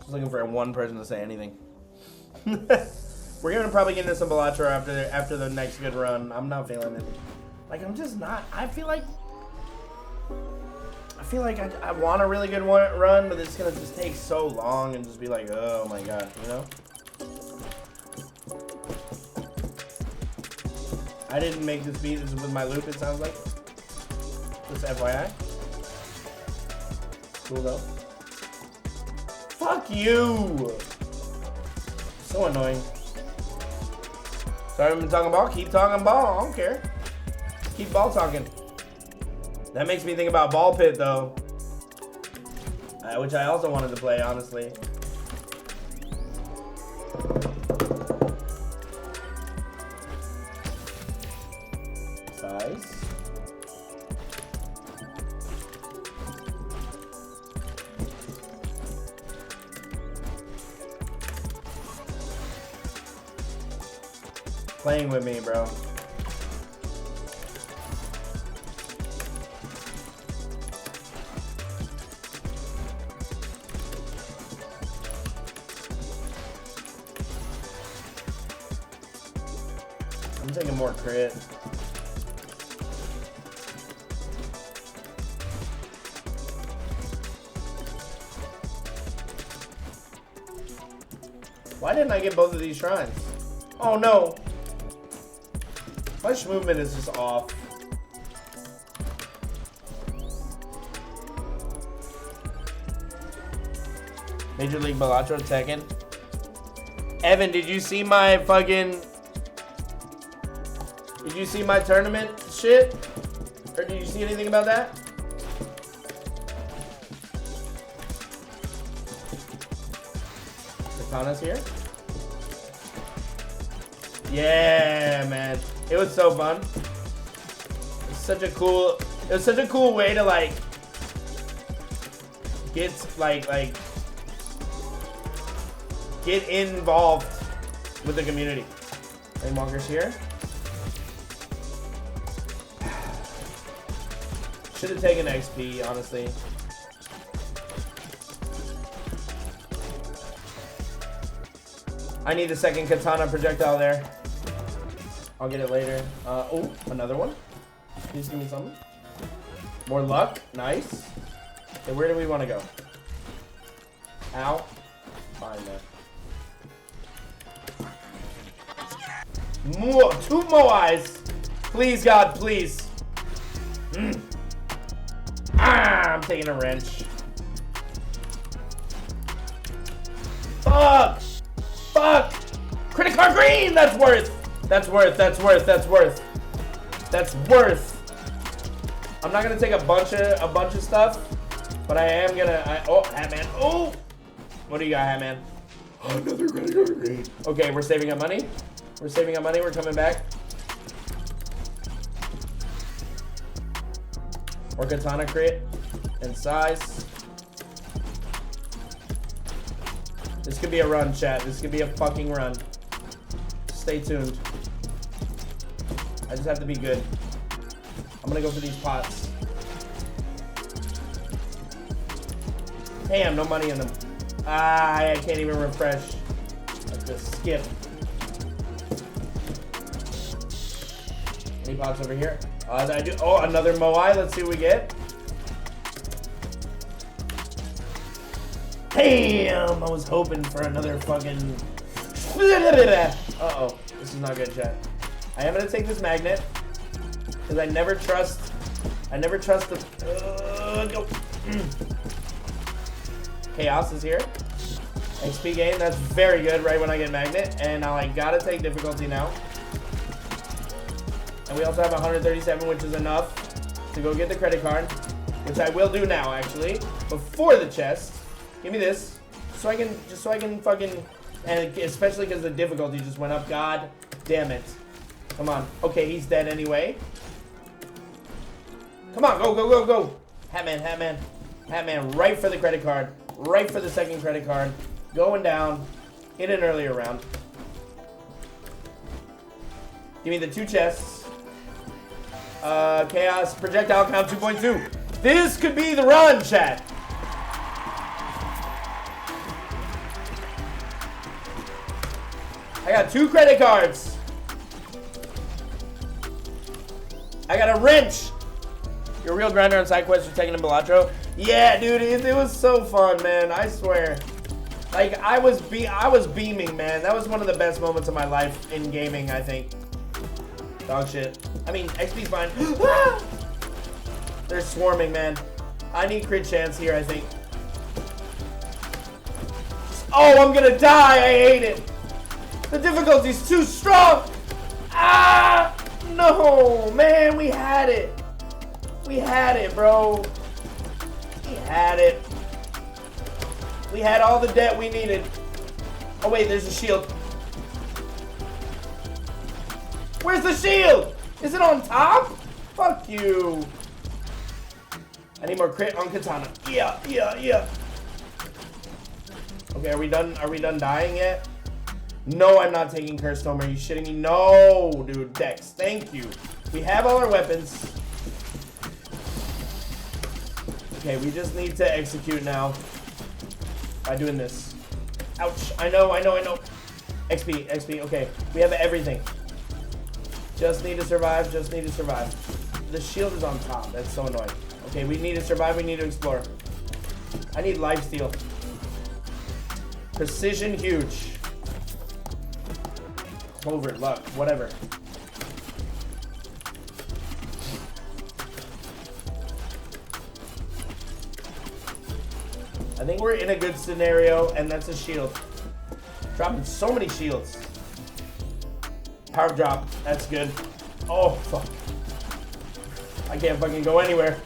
Just looking for one person to say anything. We're gonna probably get into some Balatro after the next good run. I'm not feeling it. Like, I'm just not. I feel like I want a really good run, but it's gonna just take so long and just be like, oh my god, you know? I didn't make this beat. This is with my loop, it sounds like. Just FYI. Cool though. Fuck you! So annoying. Sorry, I've been talking ball. Keep talking ball. I don't care. Keep ball talking. That makes me think about Ball Pit though, which I also wanted to play, honestly. Size. Playing with me, bro. I'm taking more crit. Why didn't I get both of these shrines? Oh no! Flesh movement is just off. Major League Balatro Tekken. Evan, did you see my fucking... Did you see my tournament shit? Or did you see anything about that? Katana's here? Yeah, man. It was so fun. It was such a cool way to like get get involved with the community. Flamewalker's here. Should have taken XP, honestly. I need the second Katana projectile there. I'll get it later. Oh, another one. Please give me something. More luck. Nice. Okay, where do we want to go? Ow. Fine, man. More, 2 Moais. Please, God, please. I'm taking a wrench. Fuck! Fuck! Credit card green! That's worth! That's worth. I'm not gonna take a bunch of stuff, but I am gonna. Oh, Hatman. Oh! What do you got, Hatman? Oh, another credit card green. Okay, we're saving up money. We're coming back. Or Katana crit and size. This could be a run, chat. This could be a fucking run. Stay tuned. I just have to be good. I'm gonna go for these pots. Damn, no money in them. I can't even refresh. Let's just skip. Any pots over here? I do. Oh, another Moai. Let's see what we get. Damn! I was hoping for another fucking... Uh-oh. This is not good, chat. I am going to take this magnet. Because I never trust the... Go. Chaos is here. XP gain. That's very good right when I get magnet. And now I got to take difficulty now. And we also have 137, which is enough to go get the credit card. Which I will do now, actually. Before the chest. Give me this, so I can fucking, and especially because the difficulty just went up. God damn it! Come on. Okay, he's dead anyway. Come on, go! Hatman, right for the credit card, right for the second credit card, going down in an earlier round. Give me the 2 chests. Chaos projectile count 2.2. This could be the run, chat. I got 2 credit cards. I got a wrench. You're a real grinder on side quests for Tekken and Balatro. Yeah, dude, it was so fun, man. I swear. Like, I was beaming, man. That was one of the best moments of my life in gaming, I think. Dog shit. I mean, XP's fine. They're swarming, man. I need crit chance here, I think. Oh, I'm gonna die. I hate it. The difficulty's too strong. Ah! No, man, we had it. We had it, bro. We had it. We had all the debt we needed. Oh, wait, there's a shield. Where's the shield? Is it on top? Fuck you. I need more crit on Katana. Yeah. Okay, are we done? Are we done dying yet? No, I'm not taking Curse Tome. Are you shitting me? No, dude. Dex, thank you. We have all our weapons. Okay, we just need to execute now by doing this. Ouch. I know. XP. Okay, we have everything. Just need to survive. The shield is on top. That's so annoying. Okay, we need to survive. We need to explore. I need lifesteal. Precision huge. Clover, luck, whatever. I think we're in a good scenario, and that's a shield. Dropping so many shields. Power drop, that's good. Oh, fuck. I can't fucking go anywhere.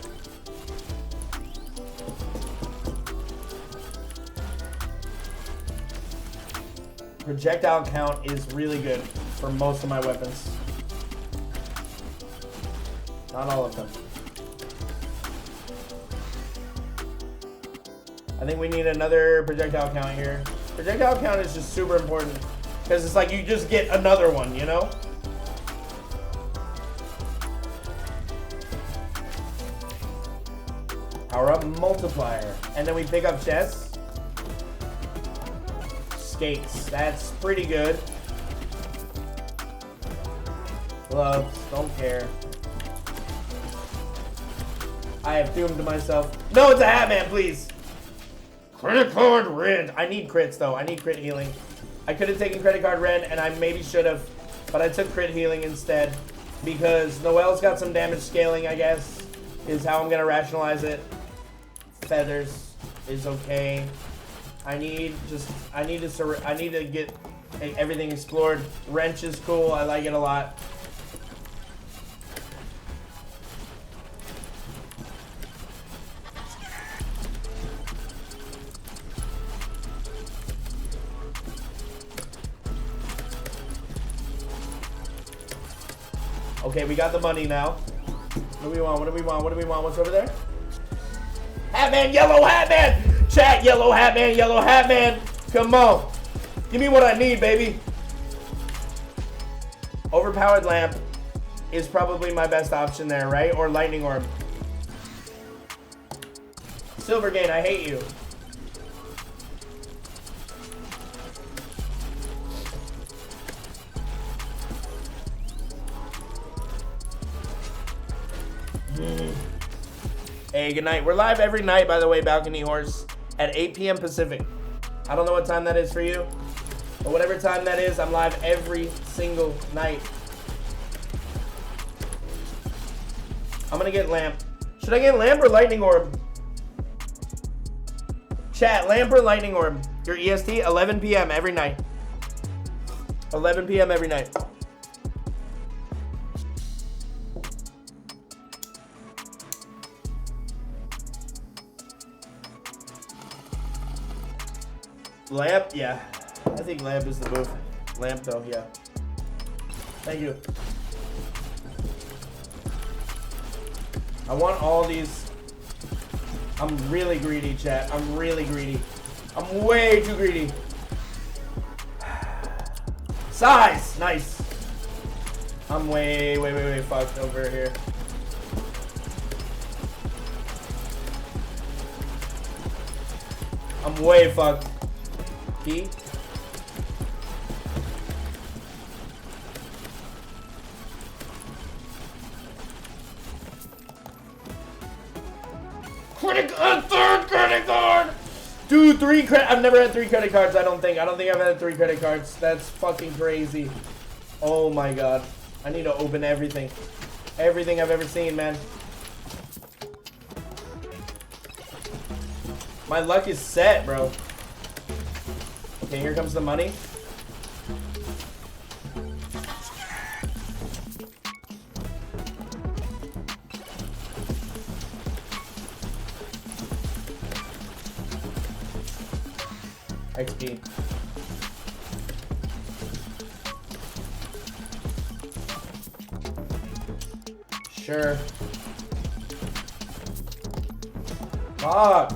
Projectile count is really good for most of my weapons. Not all of them. I think we need another projectile count here. Projectile count is just super important because it's like you just get another one, you know? Power up multiplier. And then we pick up chests. Skates. That's pretty good. Gloves. Don't care. I have doomed myself. No, it's a hat man, please. Credit card red. I need crits though. I need crit healing. I could have taken credit card red and I maybe should have, but I took crit healing instead because Noelle's got some damage scaling, I guess, is how I'm gonna rationalize it. Feathers is okay. I need to get everything explored. Wrench is cool. I like it a lot. Okay, we got the money now. What do we want? What's over there? Hat man, yellow hat man! Chat, yellow hat man. Come on. Give me what I need, baby. Overpowered lamp is probably my best option there, right? Or lightning orb. Silver gain, I hate you. Hey, good night. We're live every night, by the way, Balcony Horse, at 8 p.m. Pacific. I don't know what time that is for you, but whatever time that is, I'm live every single night. I'm gonna get lamp. Should I get lamp or lightning orb? Chat, lamp or lightning orb? Your EST, 11 p.m. every night. 11 p.m. every night. Lamp, yeah. I think lamp is the move. Lamp though, yeah. Thank you. I want all these. I'm really greedy, chat. I'm really greedy. I'm way too greedy. Size! Nice. I'm way fucked over here. I'm way fucked. Key. third credit card! Dude, 3 credit. I've never had 3 credit cards, I don't think. I don't think I've had 3 credit cards. That's fucking crazy. Oh my god. I need to open everything. Everything I've ever seen, man. My luck is set, bro. Okay, here comes the money. XP. Sure. Fuck.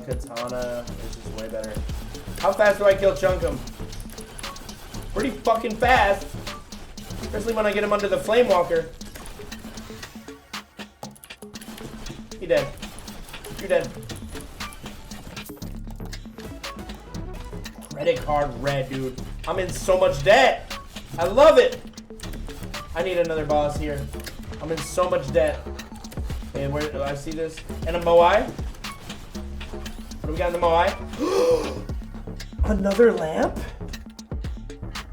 Katana. This is way better. How fast do I kill Chunkum? Pretty fucking fast. Especially when I get him under the Flamewalker. He dead. You're dead. Credit card red, dude. I'm in so much debt. I love it. I need another boss here. I'm in so much debt. And where do I see this? And a Moai? What do we got in the Moai? Another lamp?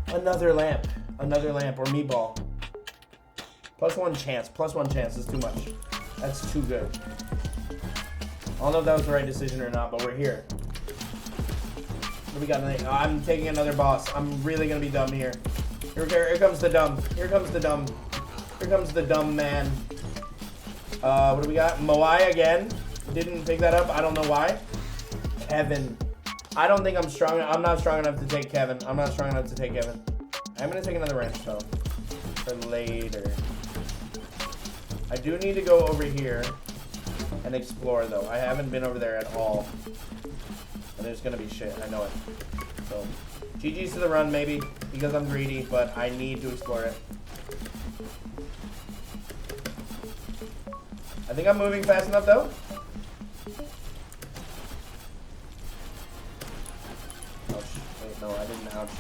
Another lamp. Another lamp or meatball. +1 chance. +1 chance is too much. That's too good. I don't know if that was the right decision or not, but we're here. What do we got? I'm taking another boss. I'm really gonna be dumb here. Here comes the dumb. Here comes the dumb. Here comes the dumb man. What do we got? Moai again. Didn't pick that up. I don't know why. Kevin. I don't think I'm strong. I'm not strong enough to take Kevin. I'm not strong enough to take Kevin. I'm gonna take another wrench though. For later. I do need to go over here and explore though. I haven't been over there at all. And there's gonna be shit. I know it. So GG's to the run maybe because I'm greedy, but I need to explore it. I think I'm moving fast enough though. Ouch. Wait, no, I didn't ouch.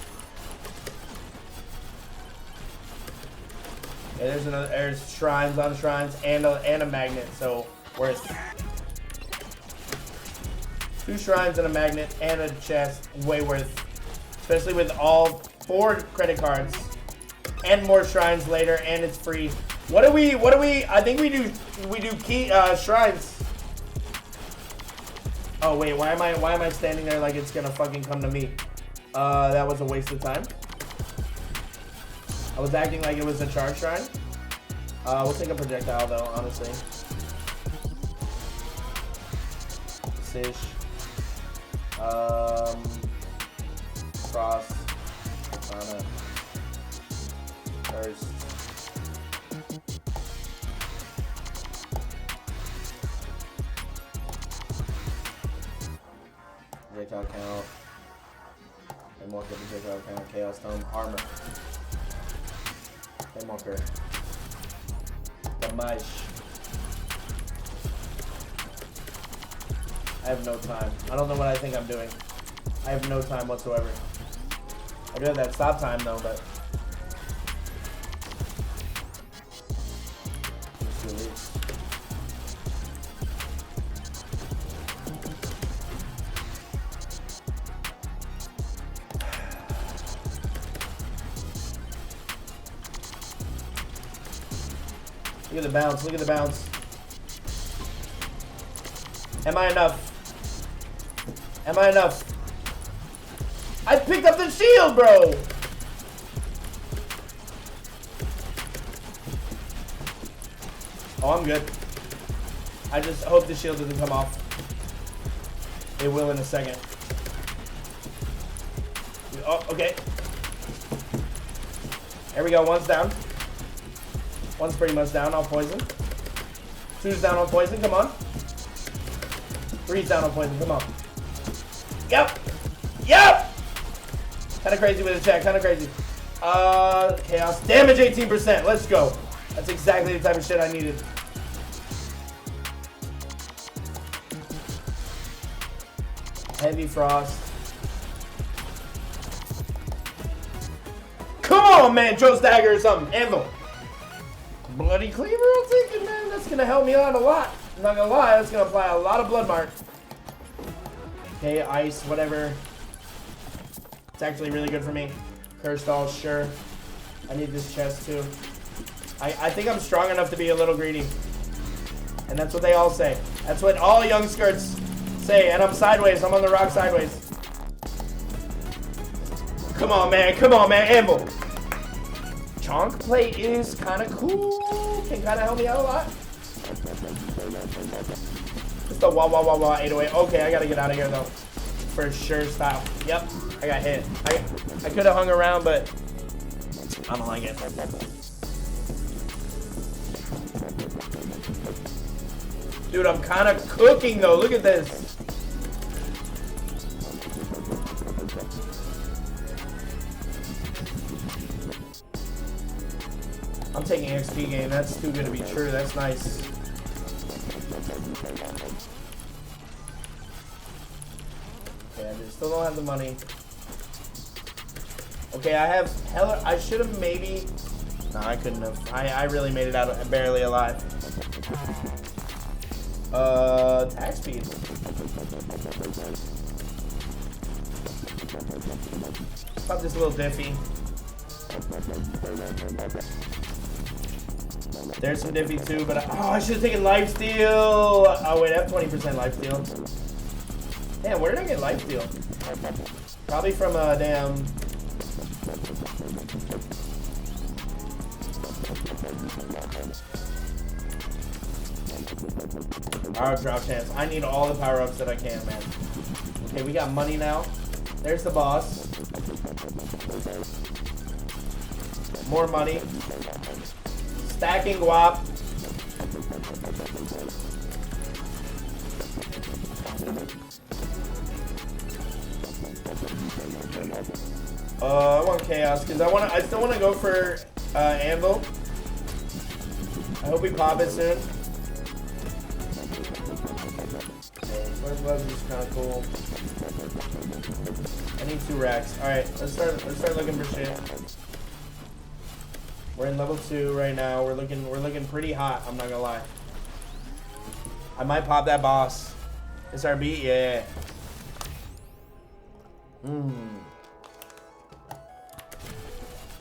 Yeah, there's shrines on shrines and a magnet, so worth. 2 shrines and a magnet and a chest, way worth. Especially with all 4 credit cards and more shrines later, and it's free. What do we? I think we do key shrines. Oh wait, why am I standing there like it's gonna fucking come to me? That was a waste of time. I was acting like it was a charge shrine. We'll take a projectile though, honestly. Sish. Frost. Katana. First. Projectile count. Flamewalker, projectile count. Chaos Tome. Armor. Flamewalker. Damage. I have no time. I don't know what I think I'm doing. I have no time whatsoever. I do have that stop time though, but look at the bounce, look at the bounce. Am I enough? Am I enough? I picked up the shield, bro! Oh, I'm good. I just hope the shield doesn't come off. It will in a second. Oh, okay. There we go, 1's down. 1's pretty much down on poison. 2's down on poison, come on. 3's down on poison, come on. Yep! Yep! Kinda crazy with a check, kinda crazy. Chaos. Damage 18%, let's go. That's exactly the type of shit I needed. Heavy frost. Come on, man! Joe Stagger or something. Anvil. Bloody Cleaver, I'll take it, man. That's gonna help me out a lot. I'm not gonna lie, that's gonna apply a lot of blood mark. Okay, ice, whatever. It's actually really good for me. Cursed all, sure. I need this chest too. I think I'm strong enough to be a little greedy. And that's what they all say. That's what all young Skrrts say. And I'm sideways. I'm on the rock sideways. Come on, man. Come on, man. Anvil. Chonk plate is kind of cool. Can kind of help me out a lot. It's the wah wah wah wah 808. Okay, I gotta get out of here though. For sure style. Yep. I got hit. I could have hung around, but I don't like it. Dude, I'm kind of cooking though. Look at this. I'm taking XP game. That's too good to be true. That's nice. Okay, I still don't have the money. Okay, I have hella. I should have maybe. No, I couldn't have. I really made it out barely alive. Attack speed. Pop this little diffy. There's some diffy too, but I should have taken lifesteal. Oh wait, I have 20% lifesteal. Damn, where did I get lifesteal? Probably from a damn. Power drop chance. I need all the power ups that I can, man. Okay, we got money now. There's the boss. More money. Stacking guap. I want chaos because I still want to go for anvil. I hope we pop it soon. First gloves is kind of cool. I need 2 racks. All right, let's start looking for shit. We're in level 2 right now. We're looking pretty hot. I'm not gonna lie. I might pop that boss. SRB, yeah.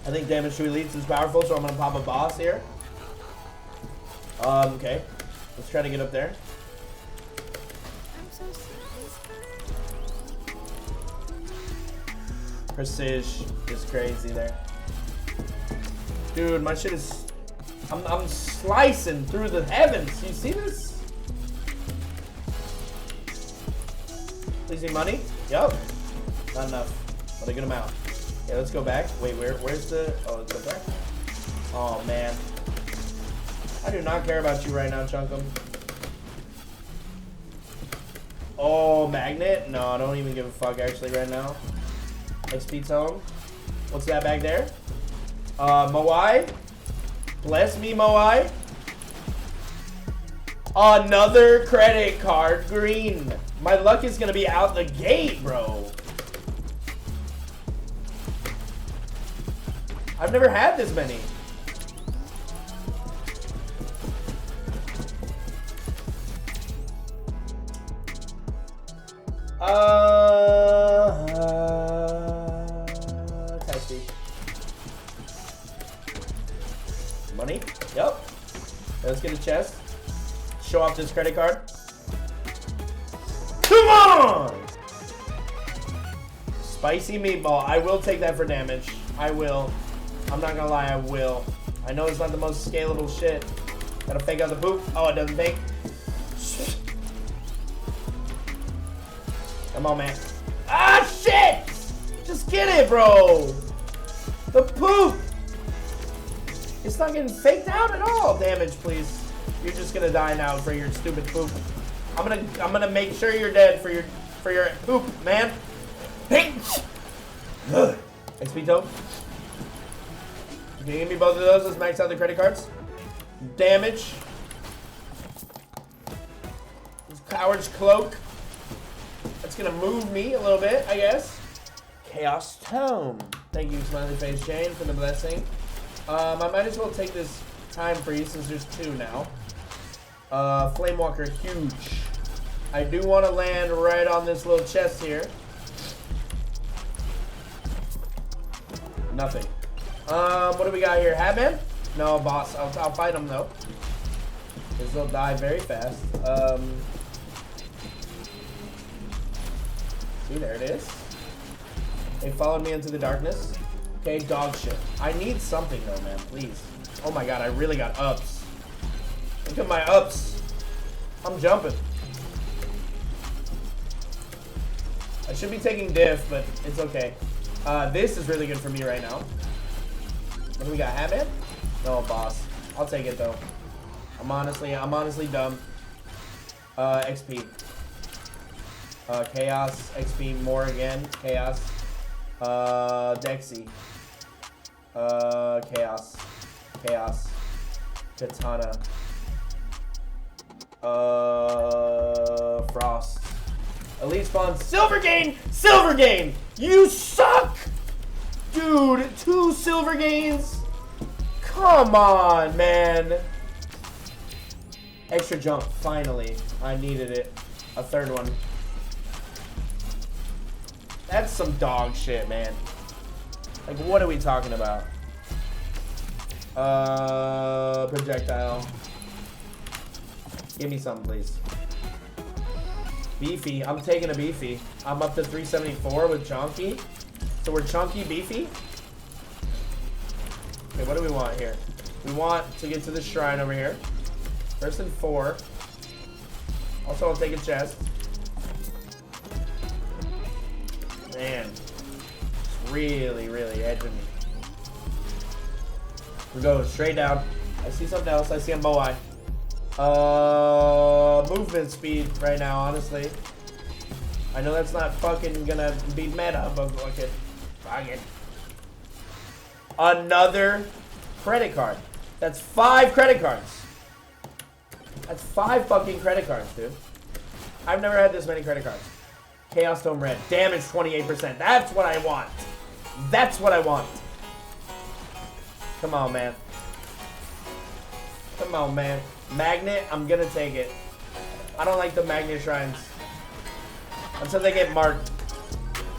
I think damage to elites is powerful, so I'm gonna pop a boss here. Okay. Let's try to get up there. Precision is crazy there. Dude, my shit is... I'm slicing through the heavens. You see this? Please need money? Yup. Not enough. But a good amount. Okay, let's go back. Wait, where's the... Oh, it's up there? Oh, man. I do not care about you right now, Chunkum. Oh, magnet? No, I don't even give a fuck actually right now. XP tone. What's that back there? Moai? Bless me, Moai. Another credit card green. My luck is gonna be out the gate, bro. I've never had this many. Money? Yep. Let's get a chest. Show off this credit card. Come on! Spicy meatball. I will take that for damage. I will. I'm not gonna lie, I will. I know it's not the most scalable shit. Gotta fake out the poop. Oh, it doesn't fake. Come on, man. Ah, shit! Just get it, bro. The poop. It's not getting faked out at all. Damage, please. You're just gonna die now for your stupid poop. I'm gonna make sure you're dead for your poop, man. XP token. Can you give me both of those? Let's max out the credit cards. Damage. Coward's cloak. That's gonna move me a little bit, I guess. Chaos tome. Thank you, Smiley Face Jane, for the blessing. I might as well take this time freeze since there's 2 now. Flamewalker, huge. I do want to land right on this little chest here. Nothing. What do we got here? Hatman? No, boss. I'll fight him though. This will die very fast. See, there it is. They followed me into the darkness. Okay, dog shit. I need something though, man. Please. Oh my god, I really got ups. Look at my ups. I'm jumping. I should be taking diff, but it's okay. This is really good for me right now. What do we got? Hatman? No, boss. I'll take it though. I'm honestly dumb. XP. Chaos. XP more again. Chaos. Dexy. Chaos. Chaos. Katana. Frost. Elite spawn. Silver gain! Silver gain! You suck! Dude, 2 silver gains? Come on, man. Extra jump, finally. I needed it. A 3rd one. That's some dog shit, man. Like, what are we talking about? Projectile. Give me something, please. Beefy. I'm taking a beefy. I'm up to 374 with chunky. So we're chunky beefy. Okay, what do we want here? We want to get to the shrine over here. 1st and 4. Also, I'll take a chest. Man. It's really, really edging me. We go straight down. I see something else. I see a Moai. Movement speed right now, honestly. I know that's not fucking gonna be meta, but fuck it. Another credit card. That's 5 credit cards. That's 5 fucking credit cards, dude. I've never had this many credit cards. Chaos Tome Red. Damage 28%. That's what I want. That's what I want. Come on, man. Come on, man. Magnet, I'm gonna take it. I don't like the magnet shrines. Until they get marked.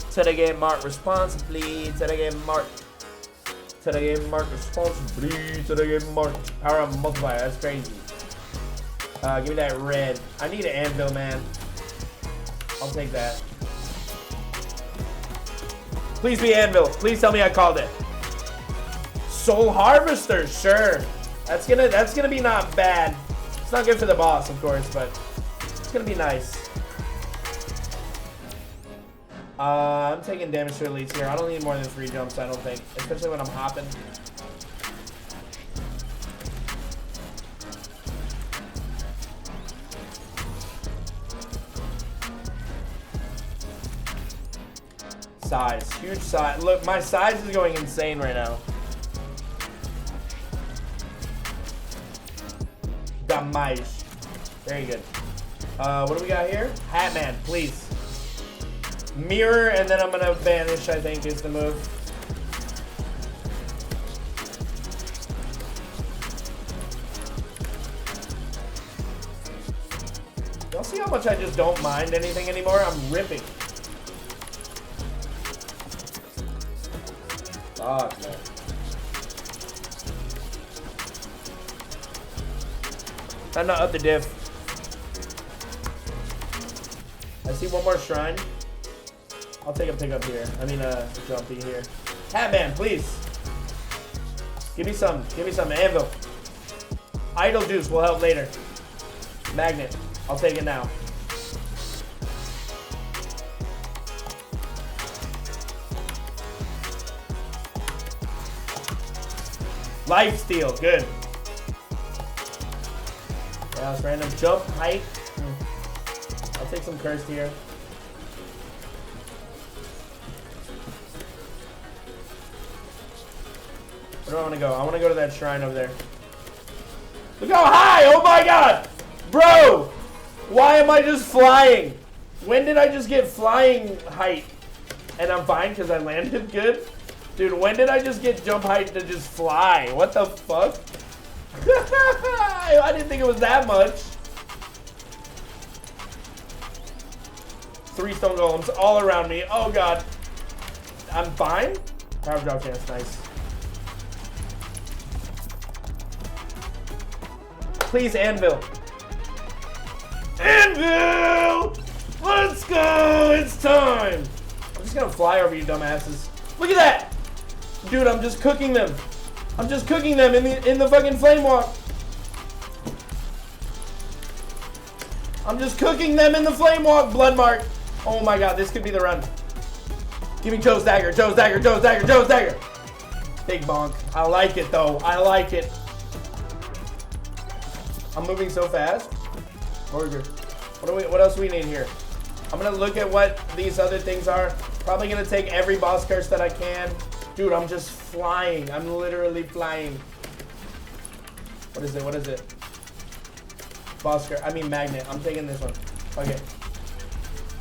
Until they get marked responsibly. Until they get marked. Until they get marked responsibly. Until they get marked. Power up multiplier. That's crazy. Give me that red. I need an anvil, man. I'll take that. Please be anvil. Please tell me I called it. Soul Harvester, sure. That's gonna be not bad. It's not good for the boss, of course, but it's gonna be nice. I'm taking damage to elites here. I don't need more than 3 jumps, I don't think. Especially when I'm hopping. Size. Huge size. Look, my size is going insane right now. Damage. Very good. What do we got here? Hatman, please. Mirror, and then I'm gonna vanish, I think, is the move. Y'all see how much I just don't mind anything anymore? I'm ripping. Fuck, man. I'm not up the diff. I see one more shrine. I'll take a pickup here. I mean, jumpy here. Hatman, please. Give me some anvil. Idle juice will help later. Magnet. I'll take it now. Lifesteal, good. Yeah, it's random jump, height. I'll take some cursed here. Where do I want to go? I want to go to that shrine over there. Look how high! Oh my god! Bro! Why am I just flying? When did I just get flying height? And I'm fine because I landed good? Dude, when did I just get jump height to just fly? What the fuck? I didn't think it was that much. 3 stone golems all around me. Oh god. I'm fine. Power drop chance, nice. Please, anvil. Anvil! Let's go! It's time! I'm just gonna fly over you dumbasses. Look at that! Dude, I'm just cooking them. I'm just cooking them in the fucking Flamewalker. I'm just cooking them in the Flamewalker, Bloodmark. Oh my god, this could be the run. Give me Joe's dagger, Joe's dagger, Joe's dagger, Joe's dagger. Big bonk. I like it though. I like it. I'm moving so fast. Burger. What else do we need here? I'm gonna look at what these other things are. Probably gonna take every boss curse that I can. Dude, I'm just flying. I'm literally flying. What is it? What is it? Boss curse. I mean magnet. I'm taking this one. Okay.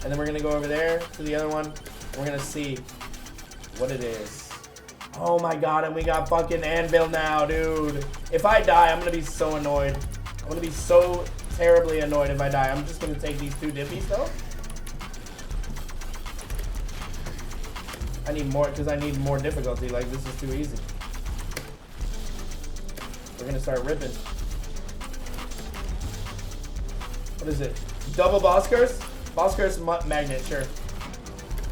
And then we're gonna go over there to the other one. And we're gonna see what it is. Oh my god, and we got fucking anvil now, dude. If I die, I'm gonna be so annoyed. I'm gonna be so terribly annoyed if I die. I'm just gonna take these 2 dippies though. I need more, because I need more difficulty. Like, this is too easy. We're gonna start ripping. What is it? Double boss curse? Boss curse magnet, sure.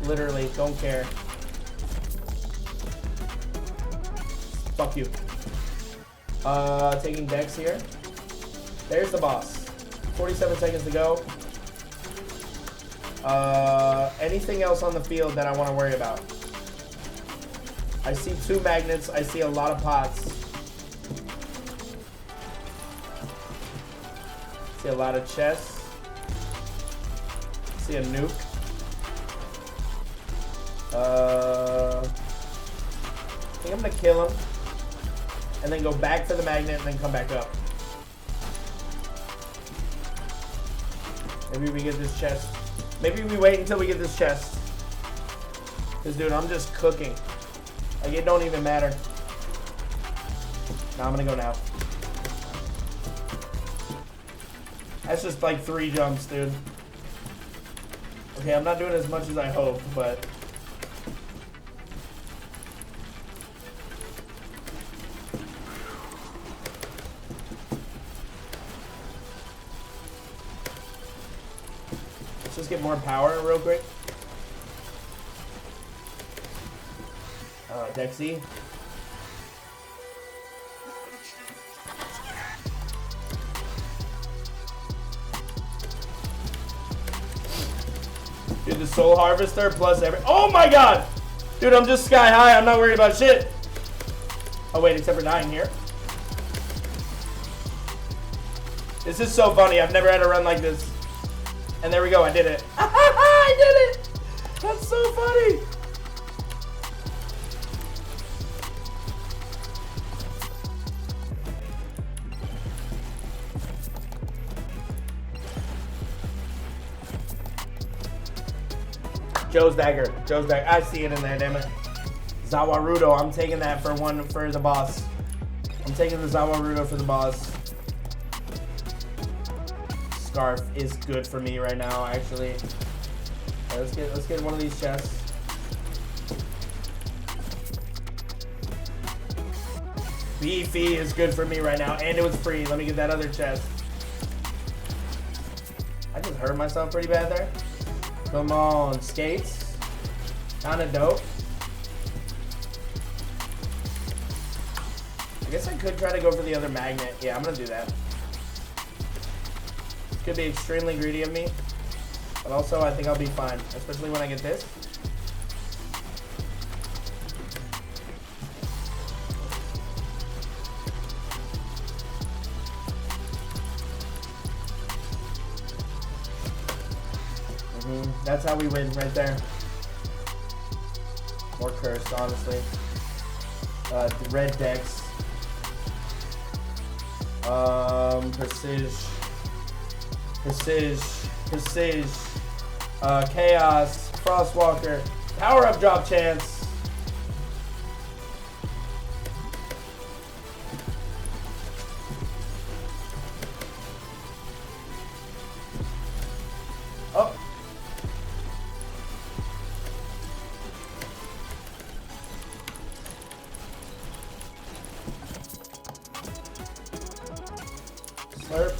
Literally, don't care. Fuck you. Taking Dex here. There's the boss. 47 seconds to go. Anything else on the field that I want to worry about? I see 2 magnets. I see a lot of pots. See a lot of chests. See a nuke. I think I'm gonna kill him. And then go back for the magnet and then come back up. Maybe we get this chest. Maybe we wait until we get this chest. Because, dude, I'm just cooking. Like, it don't even matter. Now I'm gonna go now. That's just like 3 jumps, dude. Okay, I'm not doing as much as I hoped, but... Let's just get more power real quick. Dexy. Dude, the soul harvester plus every... Oh my god! Dude, I'm just sky high. I'm not worried about shit. Oh wait, except for dying here. This is so funny. I've never had a run like this. And there we go. I did it. I did it! That's so funny. Joe's dagger. Joe's dagger. I see it in there, damn it. Zawarudo. I'm taking that for the boss. I'm taking the Zawarudo for the boss. Scarf is good for me right now, actually. Right, let's get one of these chests. Beefy is good for me right now, and it was free. Let me get that other chest. I just hurt myself pretty bad there. Come on, skates. Kinda dope. I guess I could try to go for the other magnet. Yeah, I'm gonna do that. Could be extremely greedy of me, but also I think I'll be fine, especially when I get this. That's how we win right there. More cursed, honestly. Red Dex. Prestige. Chaos. Frostwalker. Power up drop chance.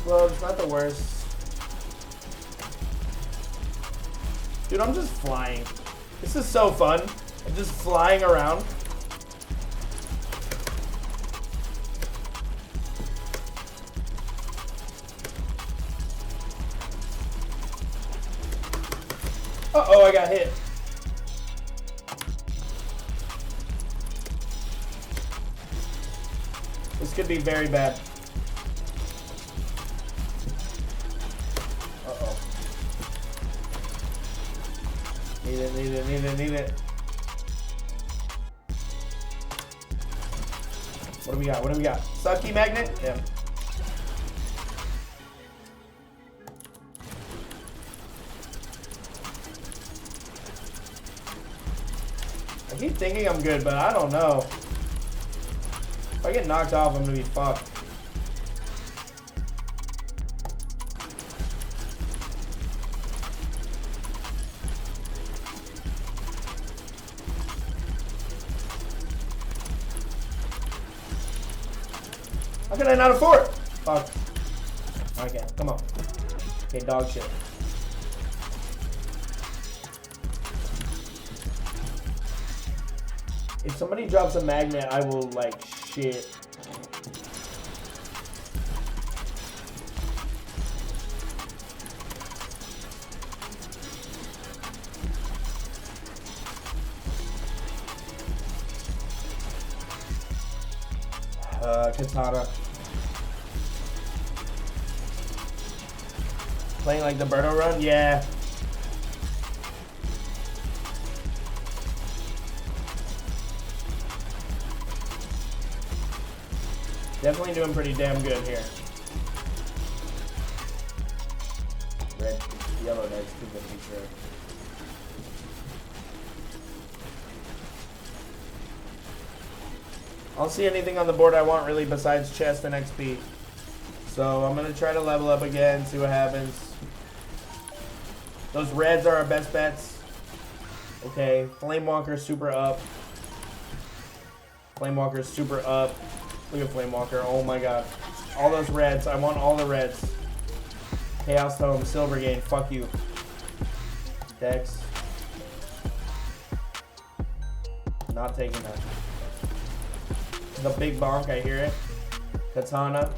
Well, it's not the worst. Dude, I'm just flying. This is so fun. I'm just flying around. Uh-oh, I got hit. This could be very bad. Uh-oh. Need it, need it, need it, need it. What do we got? What do we got? Sucky magnet? Yeah. I keep thinking I'm good, but I don't know. If I get knocked off, I'm gonna be fucked. How can I not afford it? Fuck. Okay, come on. Okay, dog shit. If somebody drops a magnet, I will like shit. Katana. Playing like the Birdo run? Yeah. Definitely doing pretty damn good here. Red, yellow dice, too good to be sure. I don't see anything on the board I want really besides chest and XP. So I'm going to try to level up again, see what happens. Those reds are our best bets. Okay, Flamewalker super up. Flamewalker super up. Look at Flamewalker, oh my god. All those reds, I want all the reds. Chaos Tome, Silver Gain, fuck you. Dex. Not taking that. The big bonk, I hear it. Katana.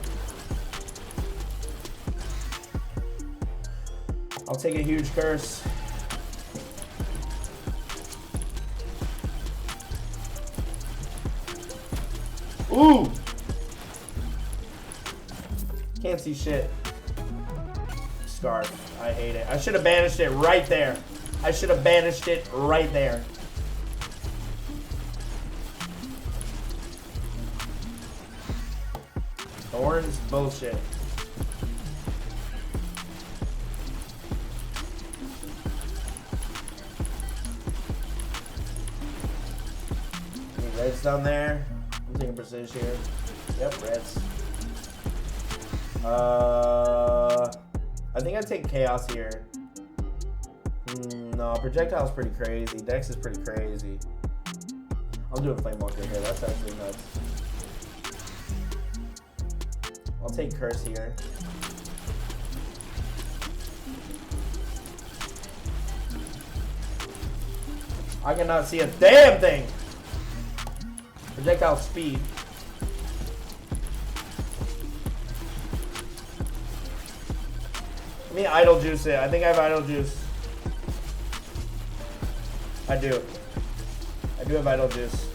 I'll take a huge curse. Ooh! Can't see shit. Skrrt. I hate it. I should have banished it right there. I should have banished it right there. Thorns? Bullshit. Any reds down there? I'm taking precision here. Yep, reds. I think I'd take chaos here. No, projectile's pretty crazy. Dex is pretty crazy. I'm doing Flamewalker here. That's actually nuts. I'll take curse here. I cannot see a damn thing. Projectile speed. Let me idle juice it. I think I have idle juice. I do. I do have idle juice.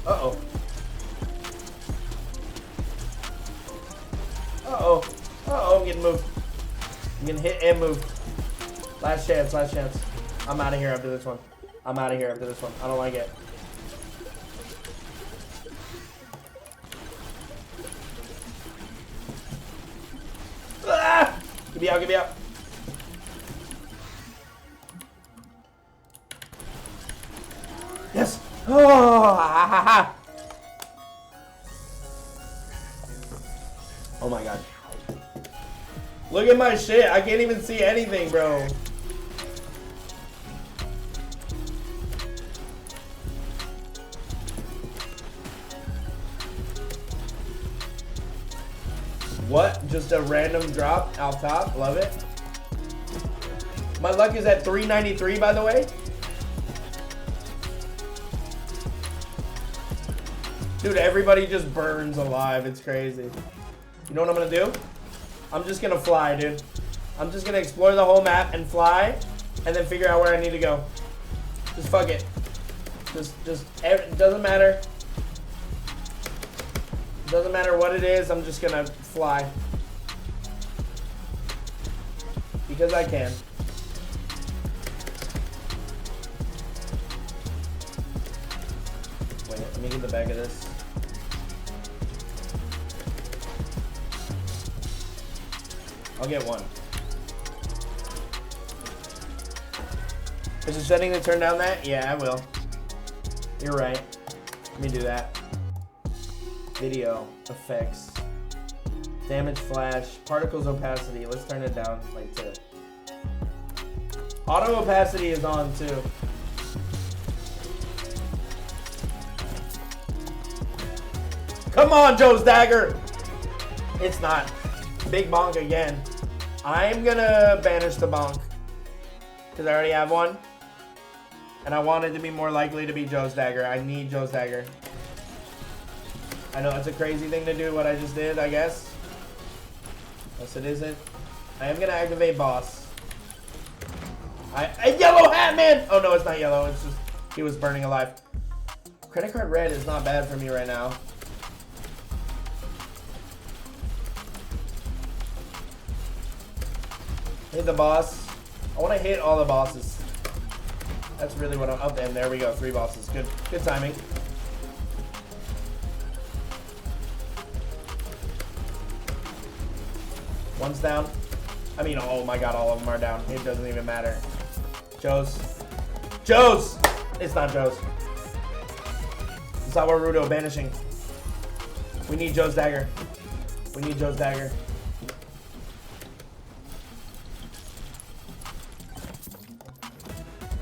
Uh-oh. Uh-oh. Uh-oh, I'm getting moved. I'm getting hit and moved. Last chance, last chance. I'm out of here after this one. I'm out of here after this one. I don't like it. Ah! Get me out, get me out. Yes! Oh, ha, ha, ha. Oh my god. Look at my shit. I can't even see anything, bro. What? Just a random drop out top. Love it. My luck is at 393, by the way. Dude, everybody just burns alive. It's crazy. You know what I'm going to do? I'm just going to fly, dude. I'm just going to explore the whole map and fly. And then figure out where I need to go. Just fuck it. It doesn't matter. Doesn't matter what it is. I'm just going to fly. Because I can. Wait, let me get the back of this. I'll get one. Is it setting to turn down that? Yeah, I will. You're right. Let me do that. Video effects. Damage flash. Particles opacity. Let's turn it down like to. Auto opacity is on too. Come on, Joe's dagger. It's not. Big bonk again. I'm gonna banish the bonk. Because I already have one. And I want it to be more likely to be Joe's dagger. I need Joe's dagger. I know it's a crazy thing to do what I just did, I guess. Yes, it isn't. I am going to activate boss. A yellow hat, man! Oh, no, it's not yellow. It's just he was burning alive. Credit card red is not bad for me right now. Hit the boss. I want to hit all the bosses. That's really what I'm up. And there we go. 3 bosses. Good timing. One's down. I mean, oh my god, all of them are down. It doesn't even matter. Joe's. Joe's! It's not Joe's. It's Sawarudo banishing. We need Joe's dagger. We need Joe's dagger.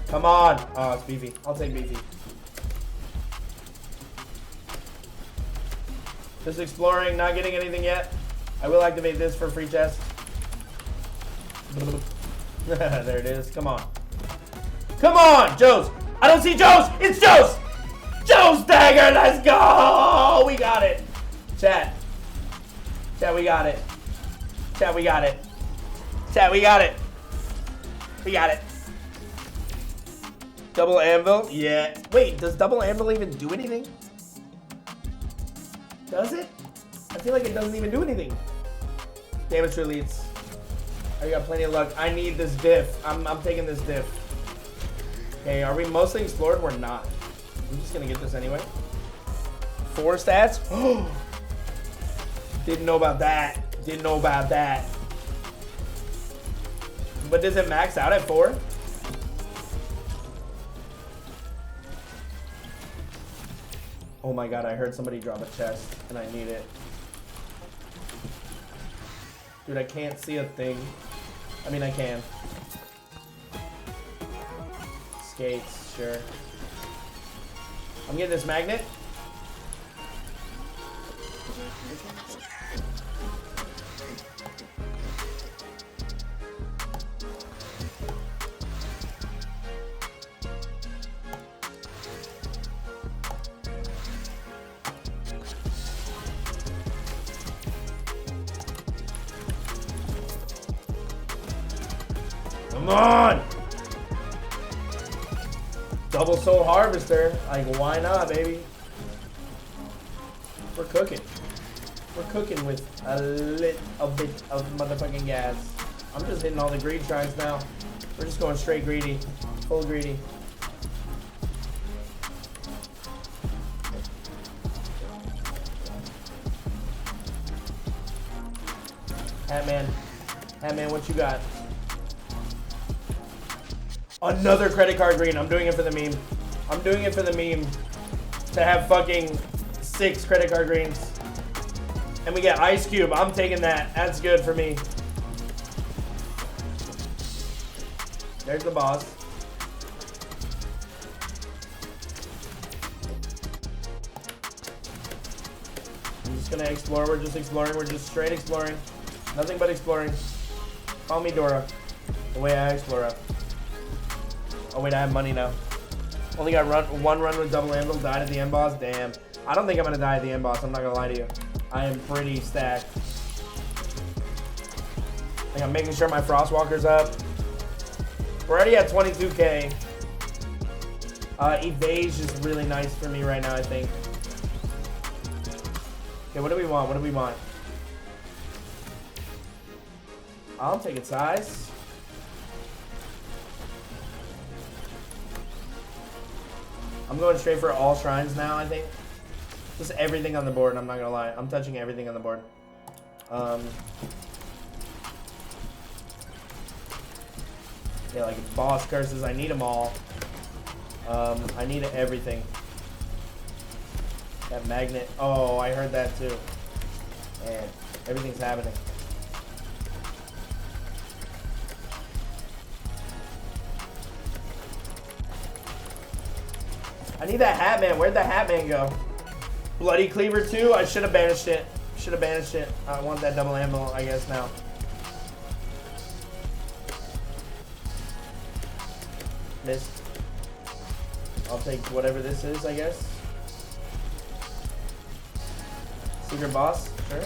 Come on! Oh, it's beefy. I'll take beefy. Just exploring, not getting anything yet. I will activate this for free chest. There it is. Come on. Come on, Joe's. I don't see Joe's. It's Joe's. Joe's dagger. Let's go. We got it. Chat. Chat, we got it. Chat, we got it. Chat, we got it. We got it. Double anvil? Yeah. Wait, does double anvil even do anything? Does it? I feel like it doesn't even do anything. Damage release. I got plenty of luck. I need this diff. I'm taking this diff. Okay, are we mostly explored? We're not. I'm just gonna get this anyway. 4 stats? Oh! Didn't know about that. Didn't know about that. But does it max out at 4? Oh my god, I heard somebody drop a chest, and I need it. Dude, I can't see a thing. I mean, I can. Skates, sure. I'm getting this magnet. Come on! Double soul harvester. Like, why not, baby? We're cooking. We're cooking with a little bit of motherfucking gas. I'm just hitting all the greed shrines now. We're just going straight greedy. Full greedy. Hatman. Hatman, what you got? Another credit card green. I'm doing it for the meme. I'm doing it for the meme. To have fucking 6 credit card greens. And we get Ice Cube. I'm taking that. That's good for me. There's the boss. gonna explore. We're just exploring. We're just straight exploring. Nothing but exploring. Call me Dora. The way I explore. Oh wait, I have money now. Only got one run with double anvil. Died at the end boss. Damn. I don't think I'm gonna die at the end boss. I'm not gonna lie to you. I am pretty stacked. Like I'm making sure my Frostwalker's up. We're already at 22k. Evade is really nice for me right now, I think. Okay, what do we want? What do we want? I'm taking size. I'm going straight for all shrines now, I think. Just everything on the board, I'm not gonna lie. I'm touching everything on the board. Yeah, like boss curses, I need them all. I need everything. That magnet, oh, I heard that too. Man, everything's happening. I need that hat man. Where'd the hat man go? Bloody Cleaver 2? I should have banished it. Should have banished it. I want that double ammo, I guess, now. Missed. I'll take whatever this is, I guess. Secret boss? Sure.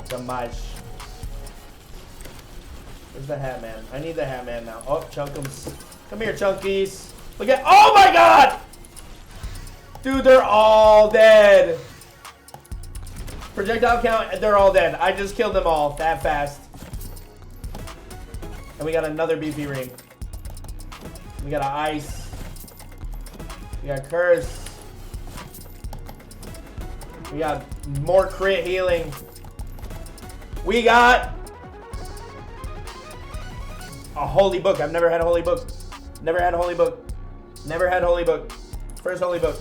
Damage. Where's the hat man? I need the hat man now. Oh, Chunkums. Come here, Chunkies. Look at. Oh my god! Dude, they're all dead. Projectile count, they're all dead. I just killed them all that fast. And we got another BP ring. We got an ice. We got curse. We got more crit healing. We got a holy book. I've never had a holy book. Never had a holy book. Never had a holy book. First holy book.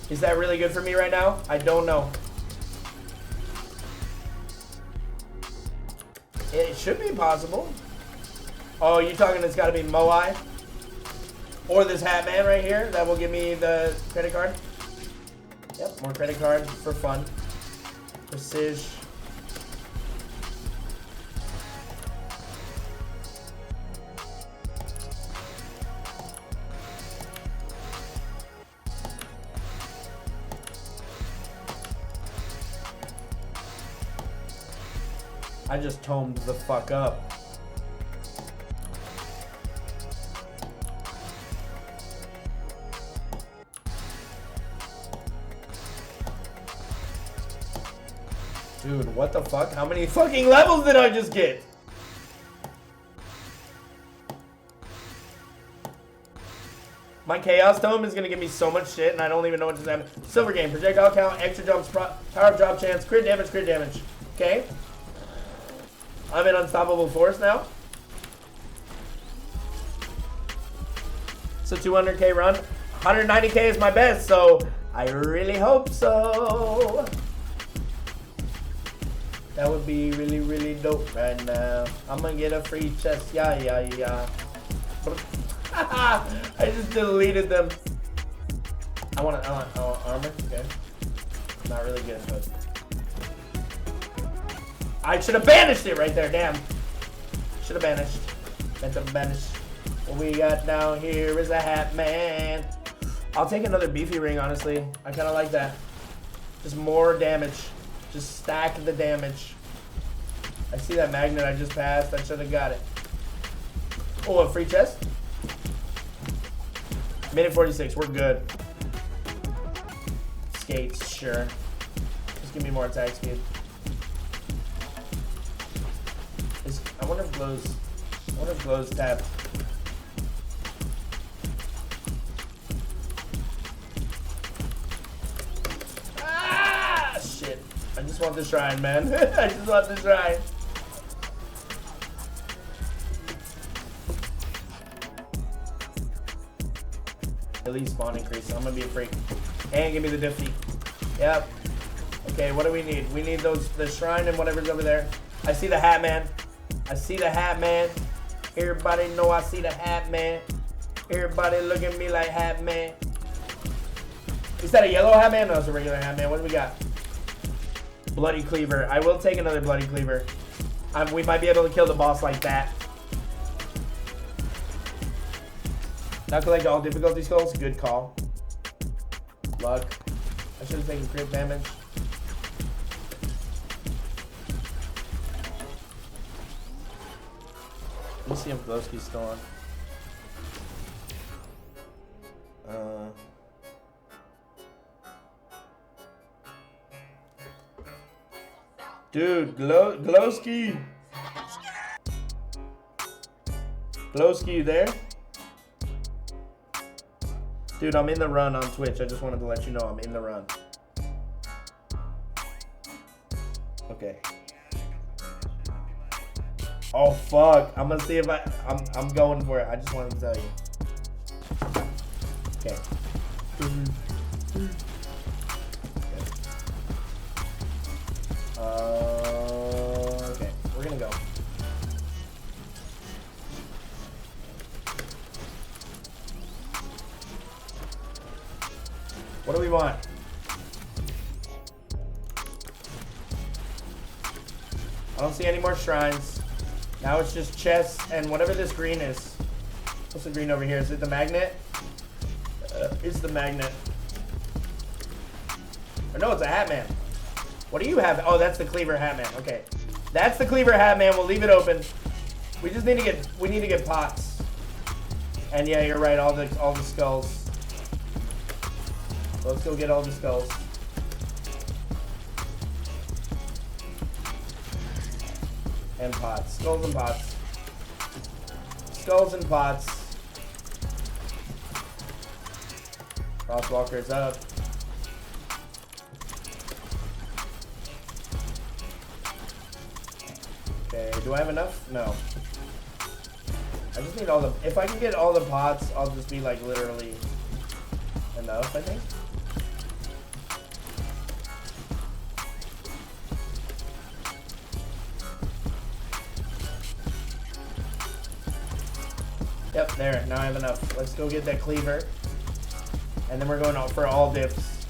Is that really good for me right now? I don't know. It should be possible. Oh, you talking it's got to be Moai? Or this hat man right here that will give me the credit card? Yep, more credit card for fun. Prestige. I just tomed the fuck up. Dude, what the fuck? How many fucking levels did I just get? My Chaos Tome is gonna give me so much shit and I don't even know what just happened. Silver game, projectile count, extra jumps, power of drop chance, crit damage, crit damage. Okay? I'm in Unstoppable Force now. It's a 200k run. 190k is my best, so I really hope so. That would be really, really dope right now. I'm gonna get a free chest. Yeah, yeah, yeah. I just deleted them. I want armor. Okay. Not really good, but I should have banished it right there. Damn. Should have banished. Meant to banish. What we got down here is a hat man. I'll take another beefy ring, honestly. I kind of like that. Just more damage. Just stack the damage. I see that magnet I just passed. I should have got it. Oh, a free chest? Minute 46. We're good. Skates, sure. Just give me more attack speed. I wonder if glow's tapped. Ah, shit. I just want the shrine, man. I just want the shrine. At least spawn increase. I'm gonna be a freak. And give me the Diffy. Yep. Okay, what do we need? We need the shrine and whatever's over there. I see the hat man. I see the hat man. Everybody know I see the hat man. Everybody look at me like hat man. Is that a yellow hat man? No, it's a regular hat man. What do we got? Bloody cleaver. I will take another bloody cleaver. We might be able to kill the boss like that. Not collect all difficulty skulls. Good call. Luck. I should have taken crit damage. Let me see if Glowski's still on. Dude, Glowski. Glowski, you there? Dude, I'm in the run on Twitch. I just wanted to let you know I'm in the run. Okay. Oh fuck! I'm gonna see if I'm going for it. I just wanted to tell you. Okay. Okay, we're gonna go. What do we want? I don't see any more shrines. Now it's just chests and whatever this green is. What's the green over here? Is it the magnet? It's the magnet. Or no, it's a hat man. What do you have? Oh, that's the cleaver hat man. Okay. That's the cleaver hat man. We'll leave it open. We just need to get pots. And yeah, you're right, all the skulls. Let's go get all the skulls. And pots. Skulls and pots. Skulls and pots. Frostwalker's up. Okay, do I have enough? No. I just need all the... If I can get all the pots, I'll just be like literally enough, I think. Yep, there. Now I have enough. Let's go get that cleaver. And then we're going out for all dips.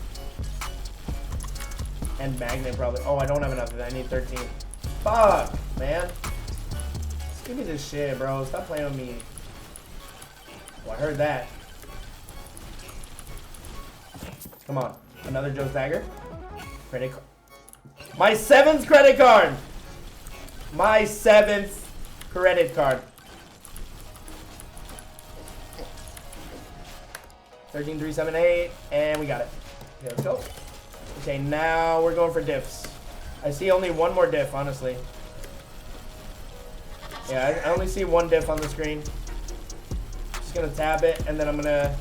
And magnet probably. Oh, I don't have enough. I need 13. Fuck, man. Just give me this shit, bro. Stop playing with me. Oh, I heard that. Come on. Another Joe's Dagger. Credit card. My 7th credit card! My 7th credit card. 13, 3, 7, 8, and we got it. Okay, let's go. Okay, now we're going for diffs. I see only one more diff, honestly. Yeah, I only see one diff on the screen. Just gonna tap it, and then I'm gonna...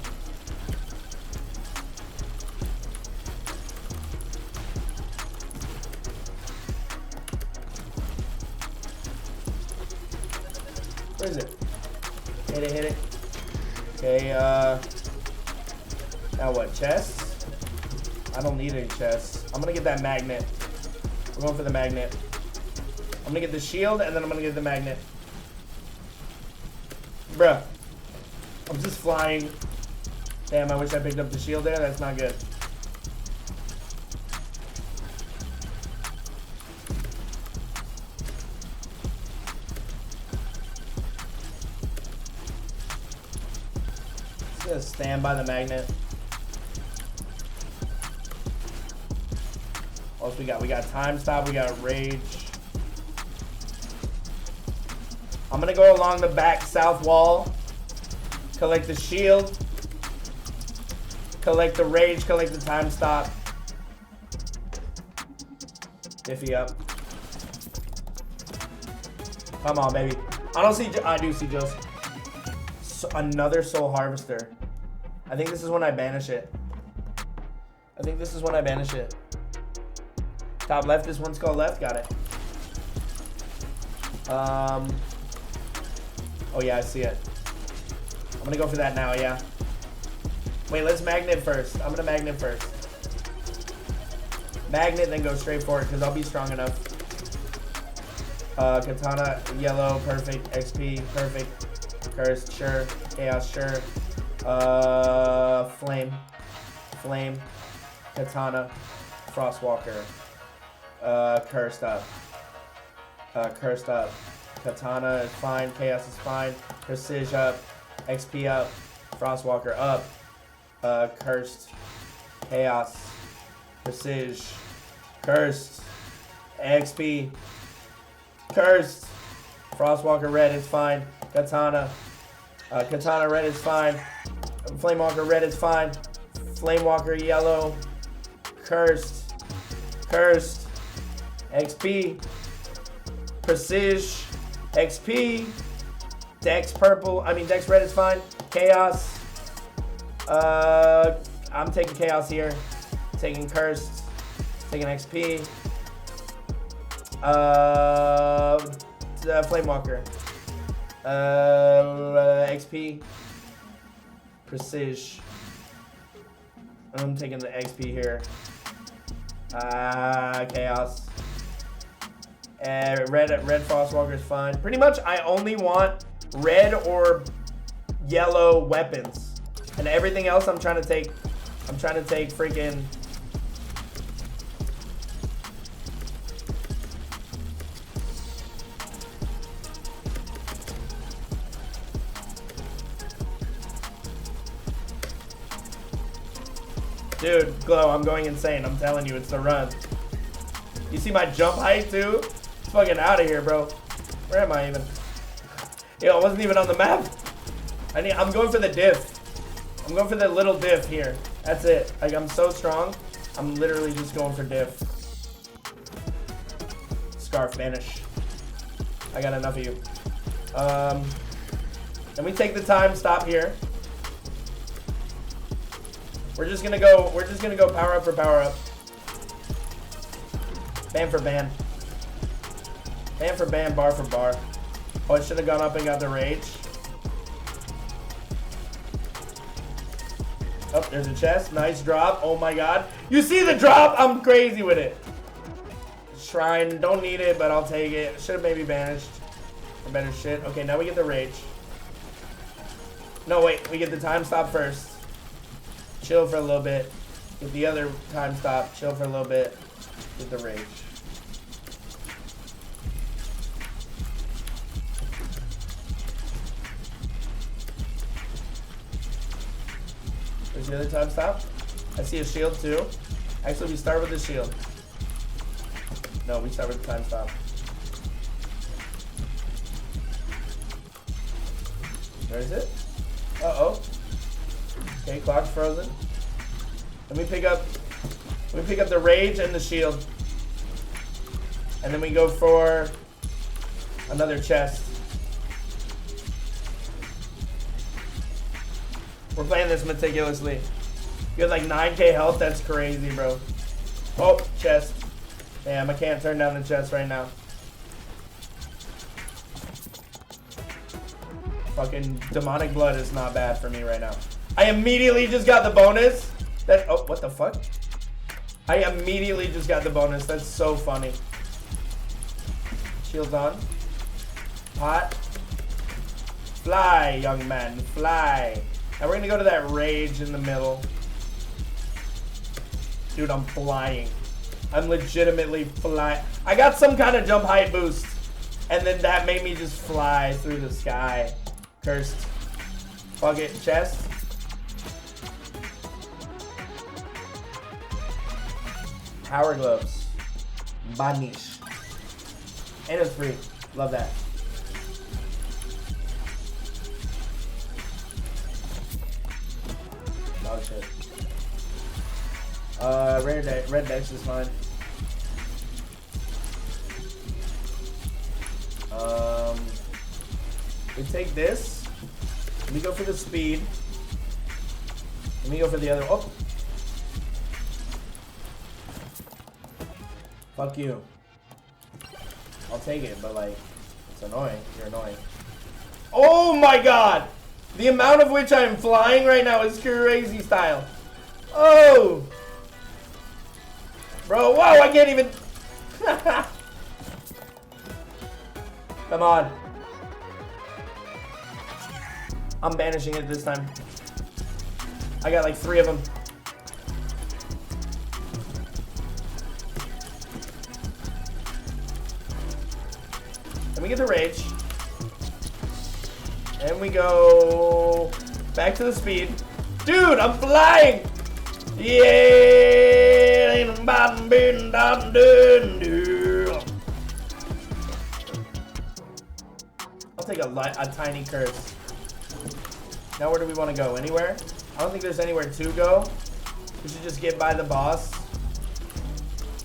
Where is it? Hit it, hit it. Okay, now what, chests? I don't need any chests. I'm gonna get that magnet. We're going for the magnet. I'm gonna get the shield, and then I'm gonna get the magnet. Bruh. I'm just flying. Damn, I wish I picked up the shield there. That's not good. Just gonna stand by the magnet. What else we got? We got time stop. We got rage. I'm gonna go along the back south wall. Collect the shield. Collect the rage. Collect the time stop. Iffy up. Come on, baby. I don't see. I do see Joe's. So, another soul harvester. I think this is when I banish it. I think this is when I banish it. Top left, this one's called left, got it. Oh yeah, I see it. I'm gonna go for that now, yeah. Wait, let's magnet first. I'm gonna magnet first. Magnet, then go straight for it, because I'll be strong enough. Katana, yellow, perfect. XP, perfect. Cursed, sure. Chaos, sure. Flame. Katana. Frostwalker. Cursed up. Cursed up. Katana is fine. Chaos is fine. Prestige up. XP up. Frostwalker up. Cursed. Chaos. Prestige. Cursed. XP. Cursed. Frostwalker red is fine. Katana. Katana red is fine. Flamewalker red is fine. Flamewalker yellow. Cursed. Cursed. XP. Prestige. XP. Dex purple. Dex red is fine. Chaos. I'm taking Chaos here. Taking Cursed. Taking XP. Flamewalker. XP. Prestige. I'm taking the XP here. Chaos. Red Frostwalker is fine. Pretty much, I only want red or yellow weapons, and everything else I'm trying to take. I'm trying to take freaking. Dude, Glow, I'm going insane. I'm telling you, it's the run. You see my jump height too? It's fucking out of here, bro. Where am I even? Yo, I wasn't even on the map. I'm going for the diff. I'm going for the little diff here. That's it. Like, I'm so strong. I'm literally just going for diff. Scarf, vanish. I got enough of you. Then we take the time stop here. We're just gonna go power up for power up. Ban for ban. Ban for ban, bar for bar. Oh, I should have gone up and got the rage. Oh, there's a chest. Nice drop. Oh my god. You see the drop? I'm crazy with it. Shrine. Don't need it, but I'll take it. Should have maybe banished. For better shit. Okay, now we get the rage. No, wait. We get the time stop first. Chill for a little bit. Get the other time stop. Chill for a little bit. Get the rage. Where's the other time stop? I see a shield too. Actually, we start with the shield. No, we start with the time stop. Where is it? Uh-oh. Okay, clock's frozen. Then we pick up the rage and the shield. And then we go for another chest. We're playing this meticulously. You got like 9k health, that's crazy, bro. Oh, chest. Damn, I can't turn down the chest right now. Fucking demonic blood is not bad for me right now. I immediately just got the bonus. Oh, what the fuck? I immediately just got the bonus. That's so funny. Shields on. Pot. Fly, young man, fly. Now we're gonna go to that rage in the middle. Dude, I'm flying. I'm legitimately flying. I got some kind of jump height boost, and then that made me just fly through the sky. Cursed. Fuck it, chest. Power gloves. Banish. And it's free. Love that. Dog shit. Red Dex is fine. We take this. We go for the speed. Let me go for the other. Oh. Fuck you. I'll take it, but like, it's annoying. You're annoying. Oh my god! The amount of which I'm flying right now is crazy style. Oh! Bro, wow, I can't even... Come on. I'm banishing it this time. I got like 3 of them. Then we get the rage. And we go back to the speed. Dude, I'm flying! Yeah! I'll take a tiny curse. Now where do we want to go? Anywhere? I don't think there's anywhere to go. We should just get by the boss.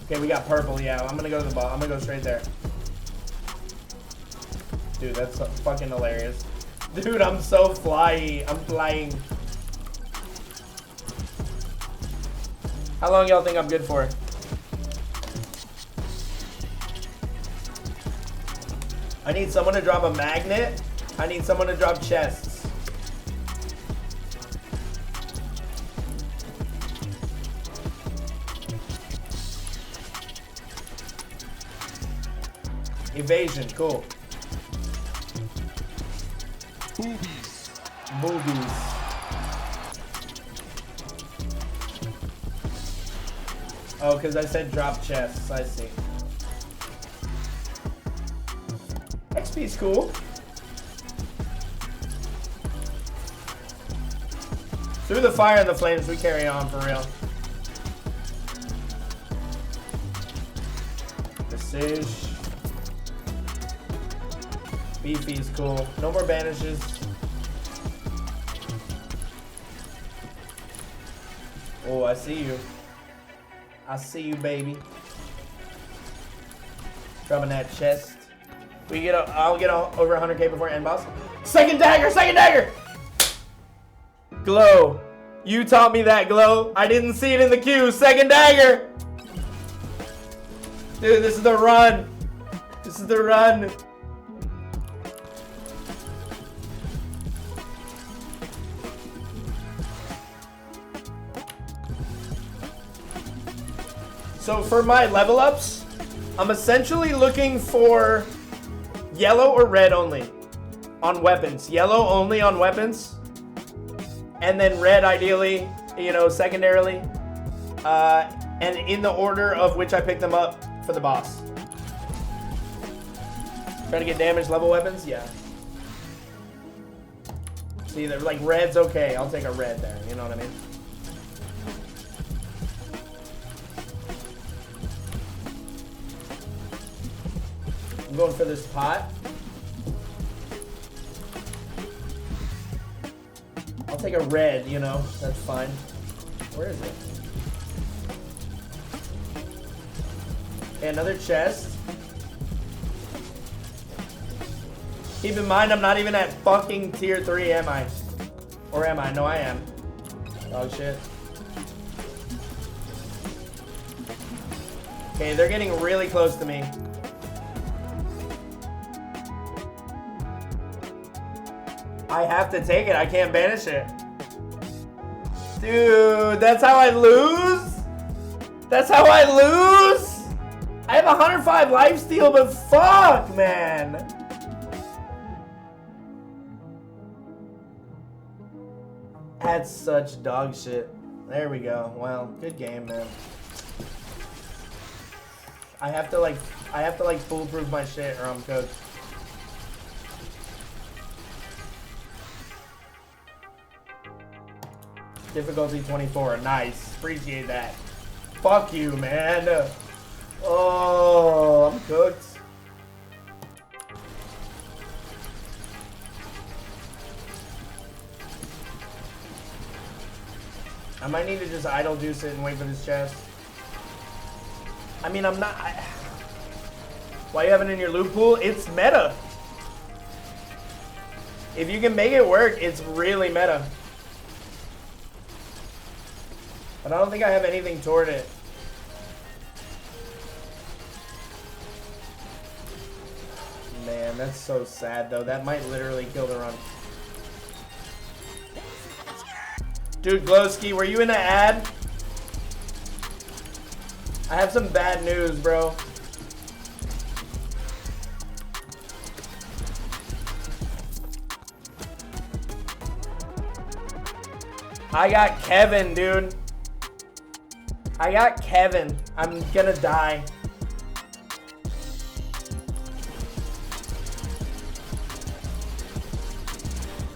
Okay, we got purple. Yeah, I'm gonna go to the boss. I'm gonna go straight there. Dude, that's fucking hilarious. Dude, I'm so flyy. I'm flying. How long y'all think I'm good for? I need someone to drop a magnet. I need someone to drop chests. Evasion, cool. Boobies. Boobies. Oh, because I said drop chests. I see. XP's cool. Through the fire and the flames, we carry on for real. Prestige. Beefy's cool. No more banishes. Oh, I see you. I see you, baby. Dropping that chest. We get. I'll get over 100k before end boss. Second dagger. Second dagger. Glow. You taught me that, Glow. I didn't see it in the queue. Second dagger. Dude, this is the run. This is the run. So for my level ups, I'm essentially looking for yellow or red only on weapons. Yellow only on weapons. And then red ideally, you know, secondarily. And in the order of which I pick them up for the boss. Trying to get damage level weapons? Yeah. See, they're like red's okay. I'll take a red there. You know what I mean? I'm going for this pot. I'll take a red, you know, that's fine. Where is it? Okay, another chest. Keep in mind, I'm not even at fucking tier 3, am I? Or am I? No, I am. Oh, shit. Okay, they're getting really close to me. I have to take it. I can't banish it. Dude, that's how I lose? That's how I lose? I have 105 lifesteal, but fuck, man. That's such dog shit. There we go. Well, good game, man. I have to like foolproof my shit or I'm cooked. Difficulty 24. Nice. Appreciate that. Fuck you, man. Oh, I'm cooked. I might need to just idle juice it and wait for this chest. I mean, I'm not... Why you have it in your loot pool? It's meta. If you can make it work, it's really meta. But I don't think I have anything toward it. Man, that's so sad, though. That might literally kill the run. Dude, Glowski, were you in an ad? I have some bad news, bro. I got Kevin, dude. I got Kevin. I'm gonna die.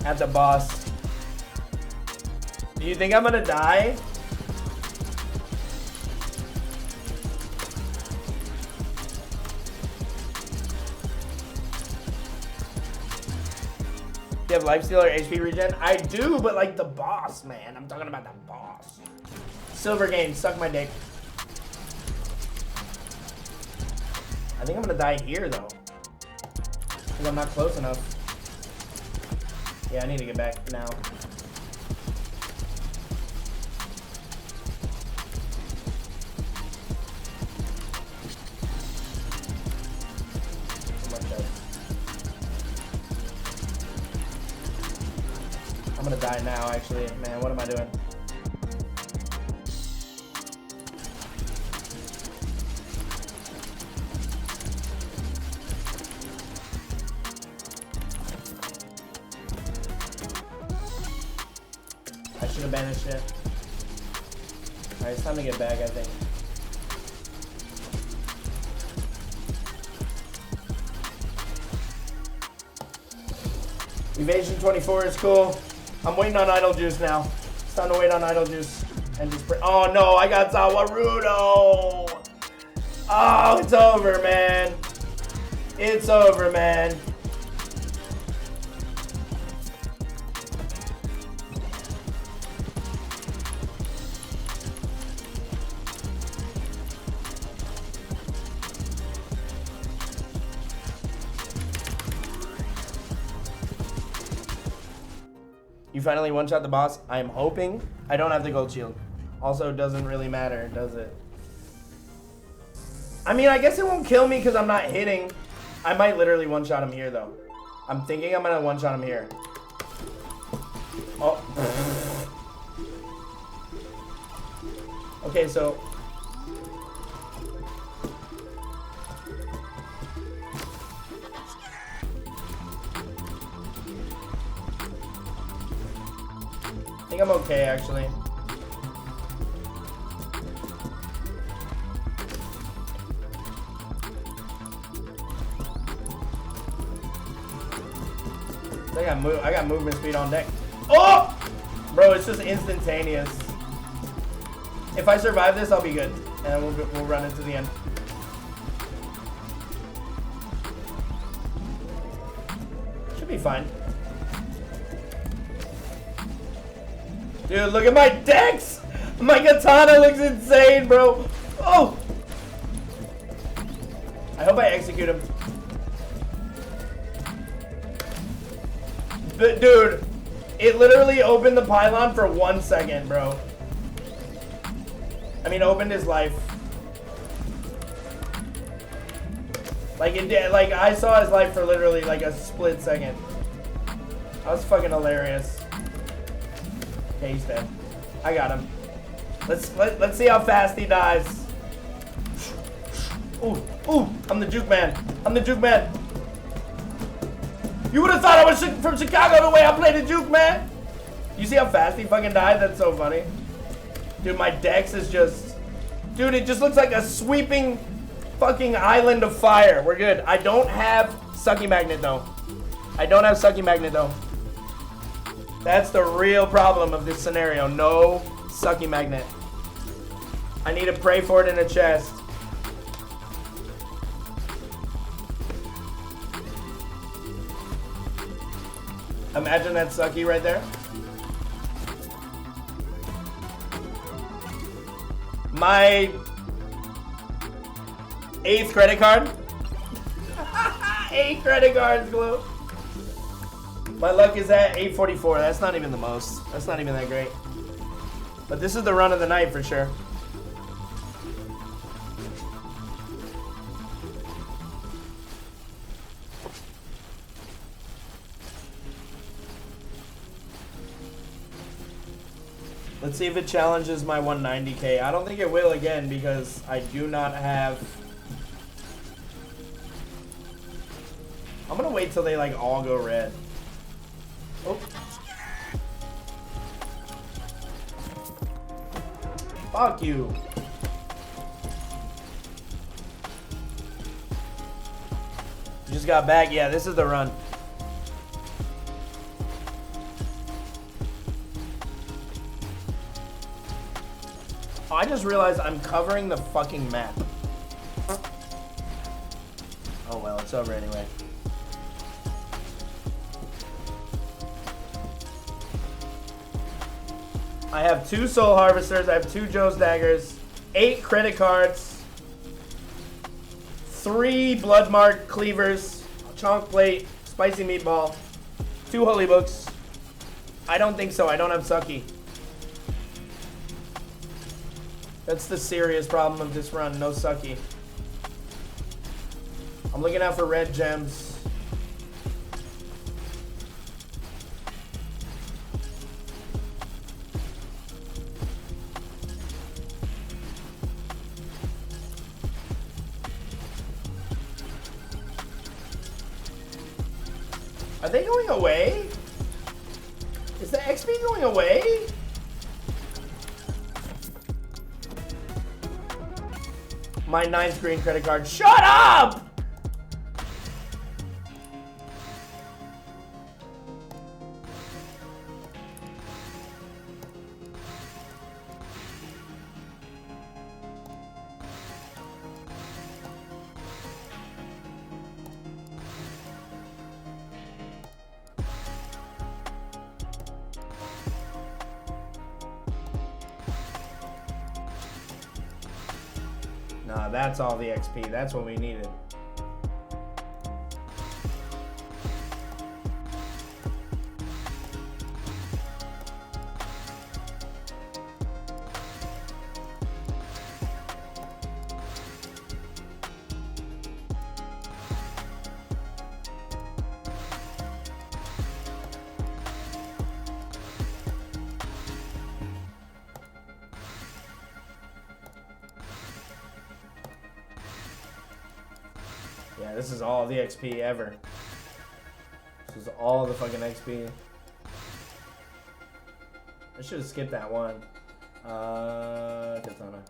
At the boss. Do you think I'm gonna die? You have lifesteal or HP regen? I do, but like the boss, man. I'm talking about the boss. Silver game, suck my dick. I think I'm gonna die here though. Because I'm not close enough. Yeah, I need to get back now. I'm gonna die now, actually. Man, what am I doing? I should have banished it. Alright, it's time to get back, I think. Evasion 24 is cool. I'm waiting on Idle Juice now. It's time to wait on Idle Juice. And just oh no, I got Zawarudo! Oh, it's over, man. It's over, man. You finally one-shot the boss. I am hoping. I don't have the gold shield. Also, it doesn't really matter, does it? I mean, I guess it won't kill me because I'm not hitting. I might literally one-shot him here, though. I'm thinking I'm going to one-shot him here. Oh. Okay, so... I think I'm okay, actually. I got movement speed on deck. Oh! Bro, it's just instantaneous. If I survive this, I'll be good. And we'll run into the end. Should be fine. Dude, look at my Dex! My Katana looks insane, bro. Oh! I hope I execute him. But, dude, it literally opened the pylon for 1 second, bro. I mean, opened his life. Like, it did. Like, I saw his life for literally, like, a split second. That was fucking hilarious. Okay, he's dead. I got him. Let's see how fast he dies. Ooh, ooh, I'm the juke man. I'm the juke man. You would have thought I was from Chicago the way I played the juke man. You see how fast he fucking died? That's so funny. Dude, my Dex is just... Dude, it just looks like a sweeping fucking island of fire. We're good. I don't have Sucky Magnet, though. I don't have Sucky Magnet, though. That's the real problem of this scenario. No Sucky Magnet. I need to pray for it in a chest. Imagine that Sucky right there. My 8th credit card. 8 credit cards, Glue. My luck is at 844. That's not even the most. That's not even that great. But this is the run of the night for sure. Let's see if it challenges my 190k. I don't think it will again because I do not have... I'm gonna wait till they like all go red. Oh. Fuck you. You just got back. Yeah, this is the run. Oh, I just realized I'm covering the fucking map. Oh well, it's over anyway. I have 2 soul harvesters, I have 2 Joe's daggers, 8 credit cards, 3 bloodmark cleavers, chonk plate, spicy meatball, 2 holy books. I don't think so, I don't have Sucky. That's the serious problem of this run, no Sucky. I'm looking out for red gems. Are they going away? Is the XP going away? My 9th green credit card. Shut up! Nah, that's all the XP. That's what we needed. Yeah, this is all the XP ever. This is all the fucking XP. I should have skipped that one. Katana.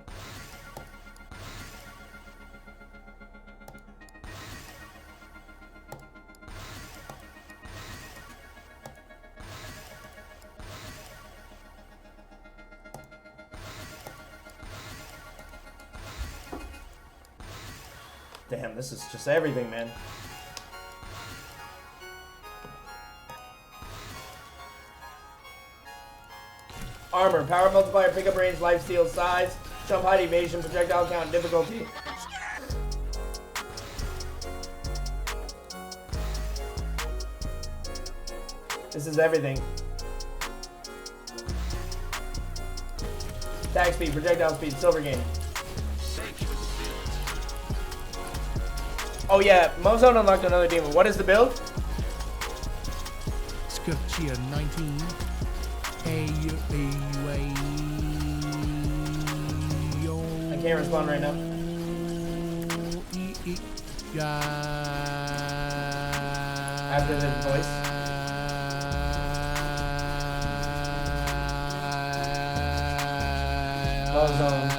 Damn, this is just everything, man. Armor, power multiplier, pickup range, lifesteal, size, jump height, evasion, projectile count, difficulty. This is everything. Attack speed, projectile speed, silver game. Oh yeah, Mozone unlocked another demon. What is the build? Skrrt 19. I can't respond right now. After the voice. Mozone.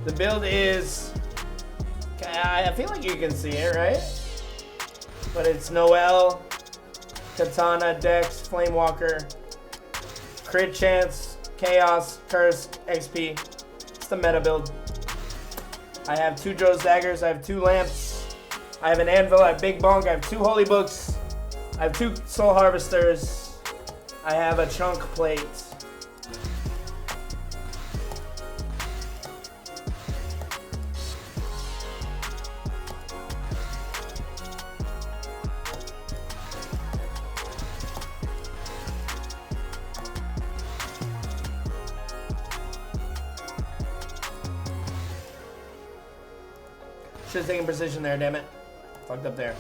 The build is, I feel like you can see it, right? But it's Noel, Katana, Dex, Flamewalker, crit chance, chaos, curse, XP. It's the meta build. I have 2 Joe's daggers, I have 2 lamps, I have an anvil, I have big bonk, I have 2 holy books, I have 2 soul harvesters, I have a chunk plate. Should have taken precision there, damn it. Fucked up there.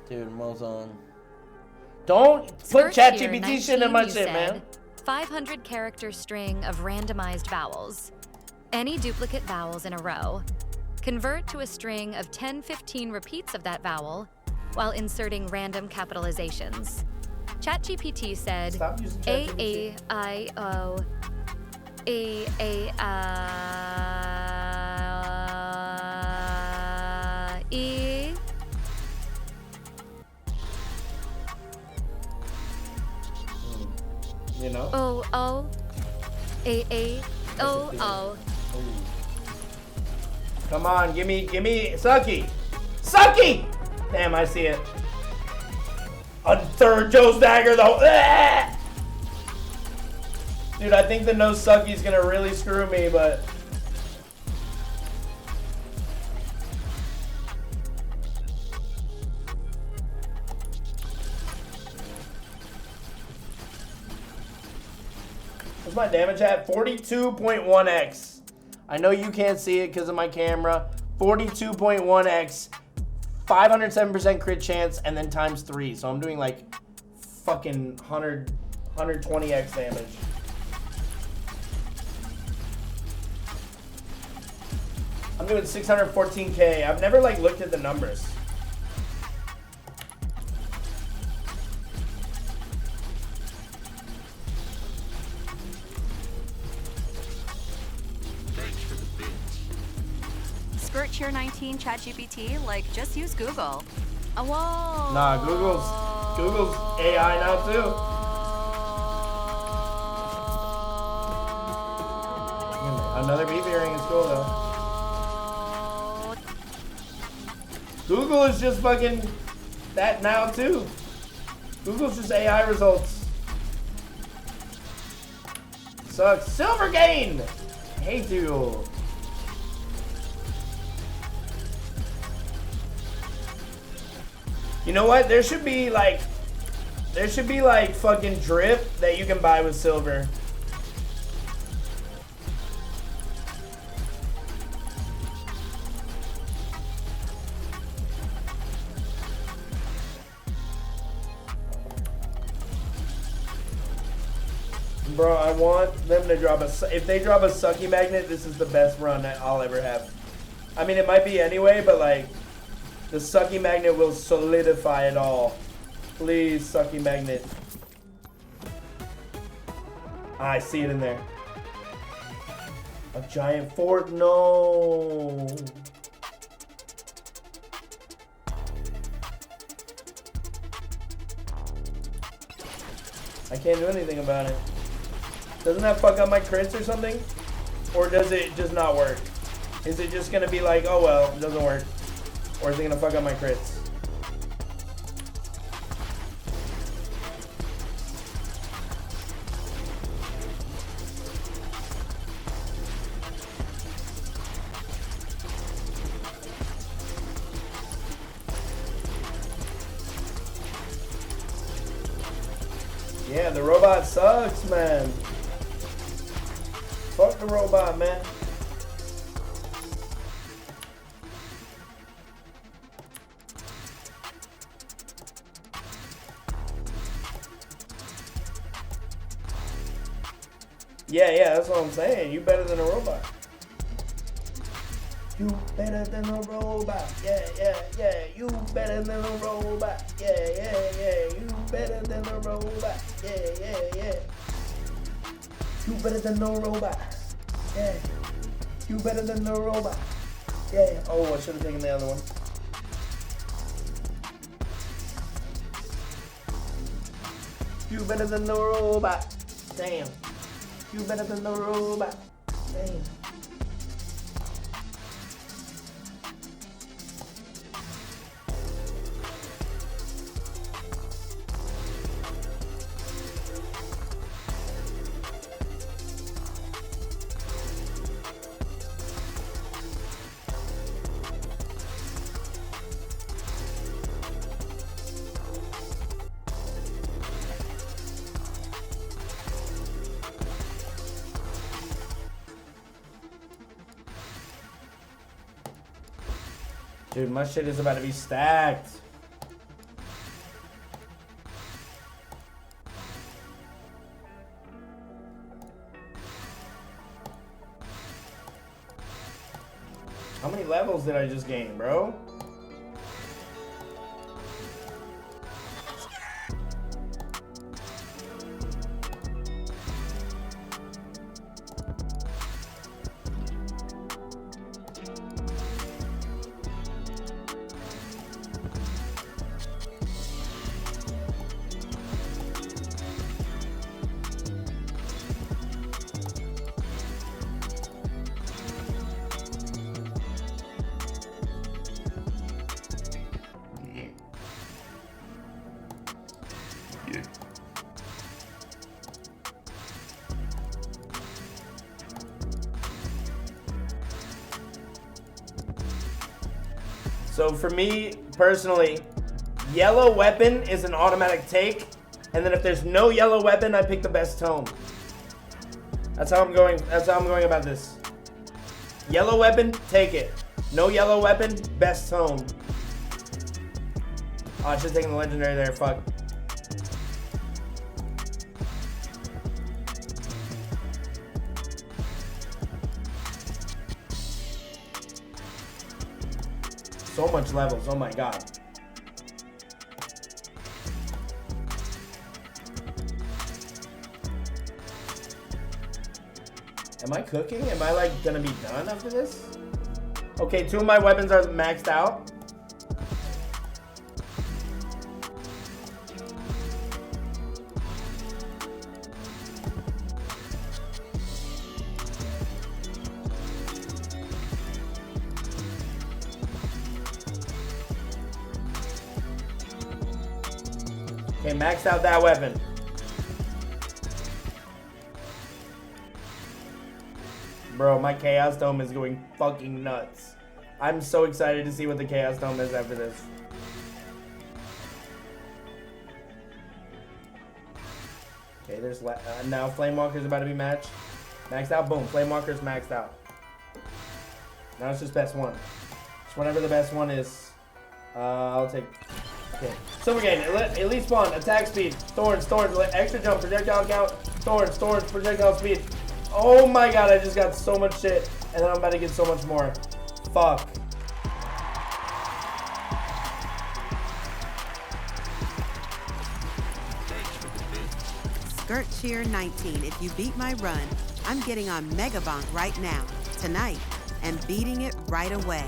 Dude, Mozone. Don't put ChatGPT shit in my shit, man. 500 character string of randomized vowels. Any duplicate vowels in a row. Convert to a string of 10-15 repeats of that vowel while inserting random capitalizations. ChatGPT said A I O E. You know? O A O. Come on, give me Sucky! Sucky! Damn, I see it. A third Joe's dagger though. Ah! Dude, I think the no Sucky's gonna really screw me, but what's my damage at? 42.1x. I know you can't see it because of my camera. 42.1x, 507% crit chance, and then times 3. So I'm doing like fucking 120x damage. I'm doing 614k. I've never like looked at the numbers. Skrrt Tier 19 ChatGPT, like, just use Google. Oh, whoa. Nah, Google's AI now too. Another beef earring is cool though. Google is just fucking that now too. Google's just AI results. Sucks. Silver gain! Hate you. You know what? There should be like fucking drip that you can buy with silver. Bro, I want them to drop if they drop a Sucky Magnet, this is the best run that I'll ever have. I mean, it might be anyway, but like, the Sucky Magnet will solidify it all. Please, Sucky Magnet. I see it in there. A giant fort, no. I can't do anything about it. Doesn't that fuck up my crits or something? Or does it just not work? Is it just gonna be like, oh well, it doesn't work? Or is it gonna fuck up my crits? Yeah, the robot sucks, man. Fuck the robot, man. Yeah, that's what I'm saying. You better than a robot. You better than a robot. Yeah. You better than a robot. Yeah. You better than a robot. Yeah. You better than no robot. Yeah. You better than no robot. Yeah. Oh, I should have taken the other one. You better than no robot. Damn. You better than no robot. Damn. Dude, my shit is about to be stacked. How many levels did I just gain, bro? So for me, personally, yellow weapon is an automatic take. And then if there's no yellow weapon, I pick the best tome. That's how I'm going about this. Yellow weapon, take it. No yellow weapon, best tome. Oh, I should have taken the legendary there, fuck. So much levels, oh my god. Am I cooking? Am I like gonna be done after this? Okay, 2 of my weapons are maxed out. Okay, maxed out that weapon. Bro, my Chaos Dome is going fucking nuts. I'm so excited to see what the Chaos Dome is after this. Okay, there's now Flamewalker's about to be matched. Maxed out, boom. Flamewalker's maxed out. Now it's just best one. Just whatever the best one is, I'll take. Okay. Silver gain, elite spawn, attack speed, thorns, extra jump, projectile count, thorns, projectile speed. Oh my god, I just got so much shit, and then I'm about to get so much more. Fuck. Skrrt Cheer 19. If you beat my run, I'm getting on Megabonk right now, tonight, and beating it right away.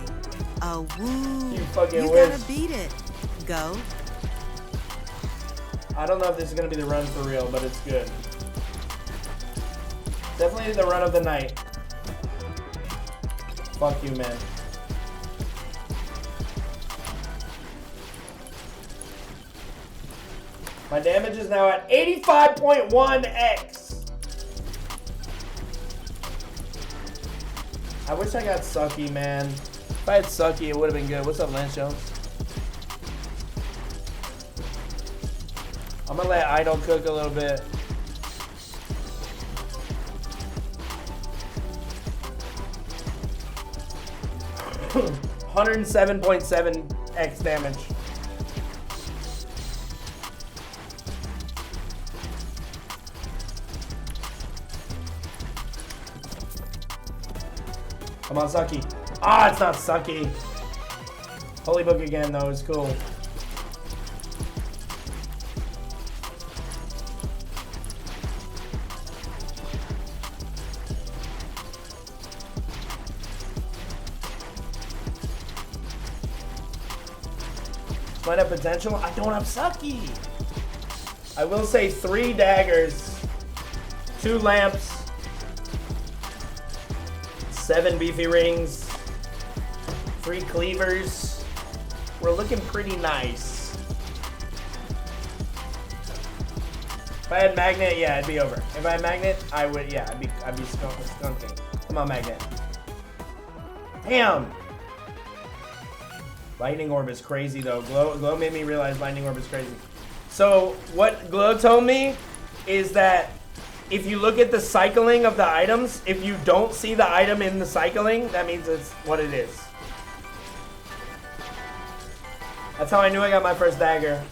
Oh, woo. You fucking You wish. gotta beat it. Go. I don't know if this is gonna be the run for real, but it's good. Definitely the run of the night. Fuck you, man. My damage is now at 85.1x. I wish I got Sucky, man. If I had Sucky, it would have been good. What's up, Lance Jones? I'm gonna let Idol cook a little bit. $107.7x damage. Come on, Sucky. Ah, it's not Sucky. Holy Book again, though, is cool. Might have potential. I don't have Sucky. I will say 3 daggers, 2 lamps, 7 beefy rings, 3 cleavers. We're looking pretty nice. If I had magnet, yeah, it'd be over. If I had magnet, I would, yeah, I'd be skunking. Come on, magnet. Damn. Lightning Orb is crazy though. Glow made me realize Lightning Orb is crazy. So what Glow told me is that if you look at the cycling of the items, if you don't see the item in the cycling, that means it's what it is. That's how I knew I got my first dagger.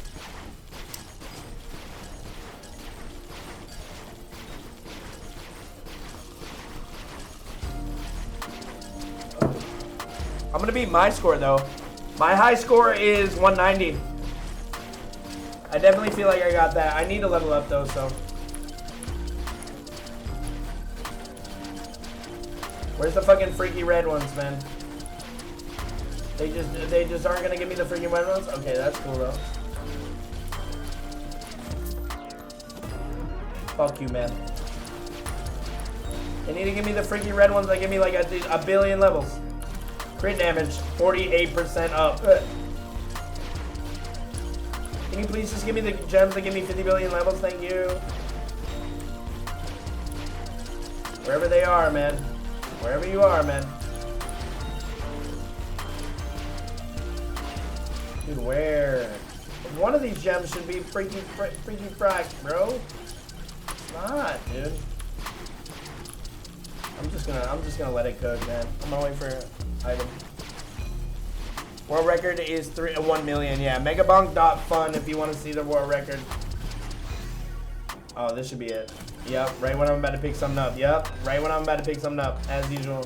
gonna beat my score though. My high score is 190. I definitely feel like I got that. I need to level up though, so. Where's the fucking freaky red ones, man? They just aren't gonna give me the freaking red ones? Okay, that's cool though. Fuck you, man. They need to give me the freaky red ones that give me like a billion levels. Crit damage, 48% up. Can you please just give me the gems that give me 50 billion levels? Thank you. Wherever they are, man. Wherever you are, man. Dude, where? One of these gems should be freaky fracked, bro. It's not, dude. I'm just gonna let it cook, man. I'm gonna wait for an item. World record is 1 million. Yeah, Megabonk.fun if you want to see the world record. Oh, this should be it. Yep, right when I'm about to pick something up. Yep, right when I'm about to pick something up, as usual.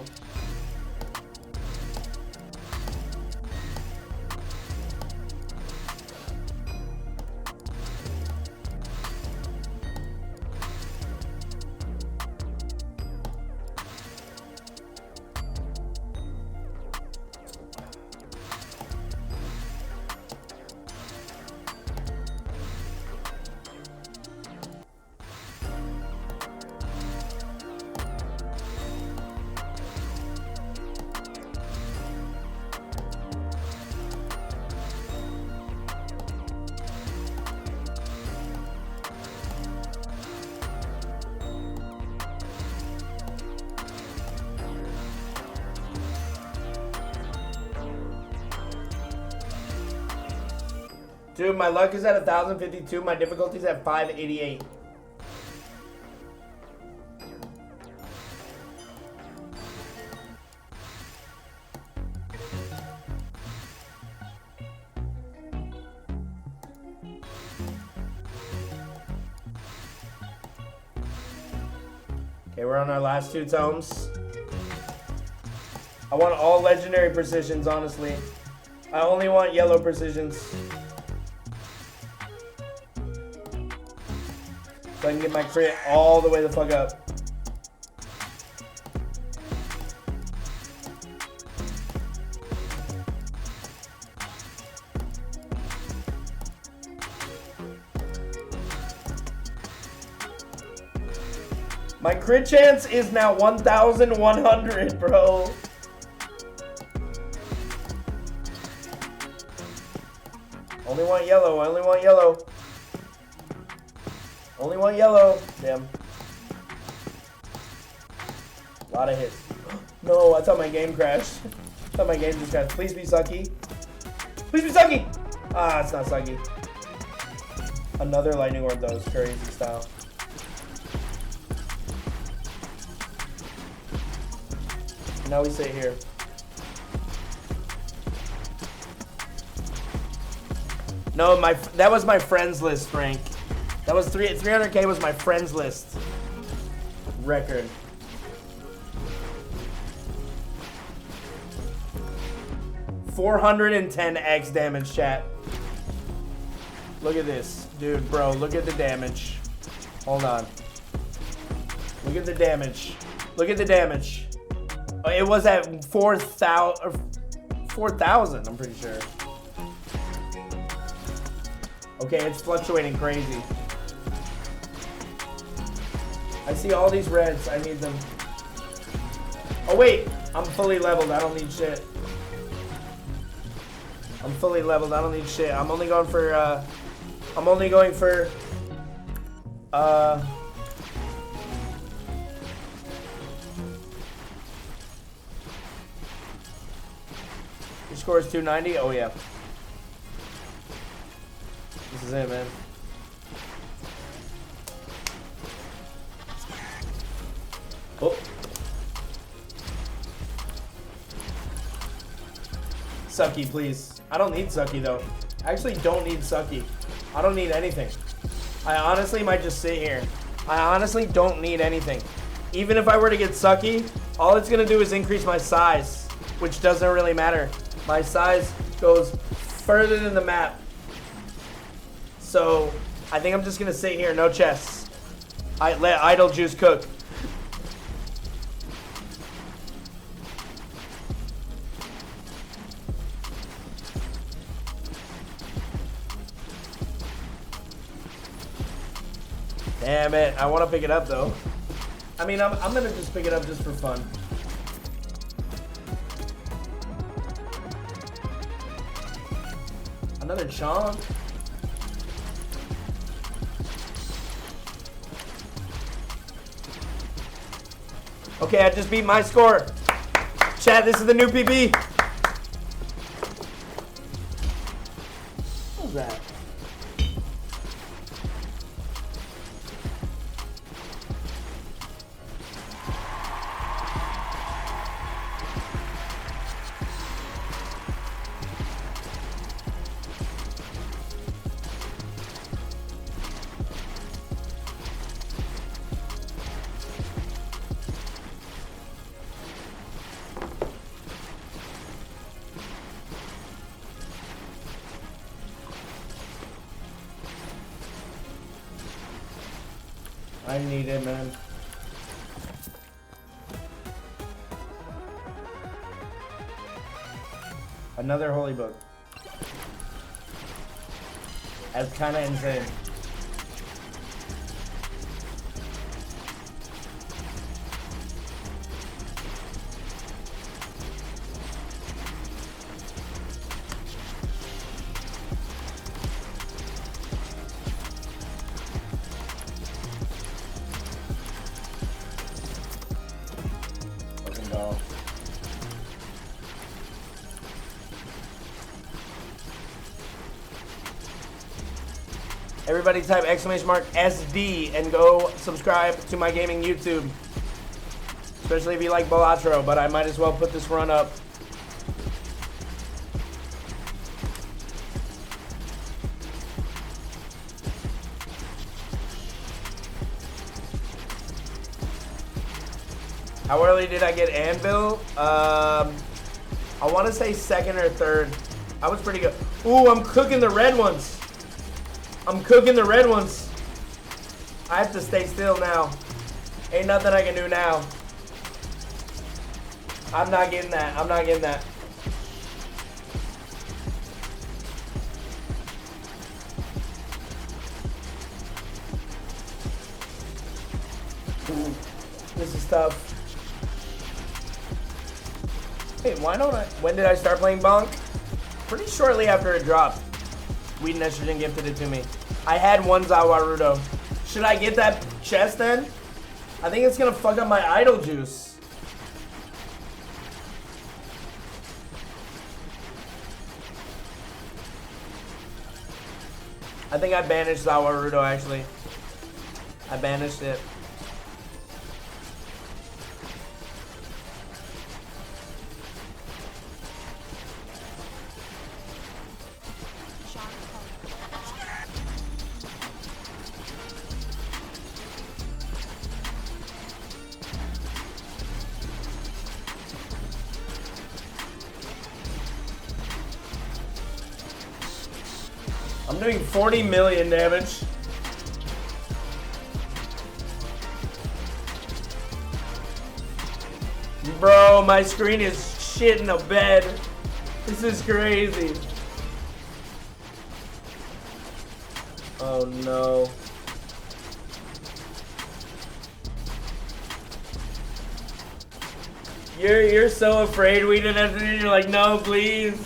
Dude, my luck is at 1,052. My difficulty's at 588. Okay, we're on our last 2 tomes. I want all legendary precisions, honestly. I only want yellow precisions. So I can get my crit all the way the fuck up. My crit chance is now 1,100, bro. Only want yellow, I only want yellow. Only one yellow. Damn. A lot of hits. No, I thought my game crashed. I thought my game just crashed. Please be sucky. Please be sucky! Ah, it's not sucky. Another lightning orb though, is crazy style. Now we sit here. No, that was my friends list rank. That was 300K was my friends list record. $410x damage, chat. Look at this, dude, bro. Look at the damage. Hold on. Look at the damage. Look at the damage. It was at 4,000. I'm pretty sure. Okay, it's fluctuating crazy. I see all these reds. I need them. Oh wait, I'm fully leveled. I don't need shit. I'm fully leveled. I don't need shit. I'm only going for. Your score is 290. Oh yeah. This is it, man. Oh. Sucky, please. I don't need Sucky, though. I actually don't need Sucky. I don't need anything. I honestly might just sit here. I honestly don't need anything. Even if I were to get Sucky, all it's going to do is increase my size. which doesn't really matter. My size goes further than the map. So I think I'm just gonna sit here, no chests. I let idle juice cook. Damn it, I want to pick it up though. I mean, I'm gonna just pick it up just for fun. Another chonk. Okay, I just beat my score. Chat, this is the new PB. What was that? I need it, man. Another holy book. That's kind of insane. Everybody type !SD and go subscribe to my gaming YouTube. Especially if you like Balatro, but I might as well put this run up. How early did I get Anvil? I want to say second or third. I was pretty good. Ooh, I'm cooking the red ones. I'm cooking the red ones. I have to stay still now. Ain't nothing I can do now. I'm not getting that. I'm not getting that. This is tough. Hey, why don't I? When did I start playing Bonk? Pretty shortly after it dropped. Weed and Estrogen gifted it to me. I had one Zawarudo. Should I get that chest then? I think it's gonna fuck up my idle juice. I think I banished Zawarudo actually. I banished it. I'm doing 40 million damage. Bro, my screen is shit in a bed. This is crazy. Oh no. You're so afraid we didn't have to do. You're like, no, please.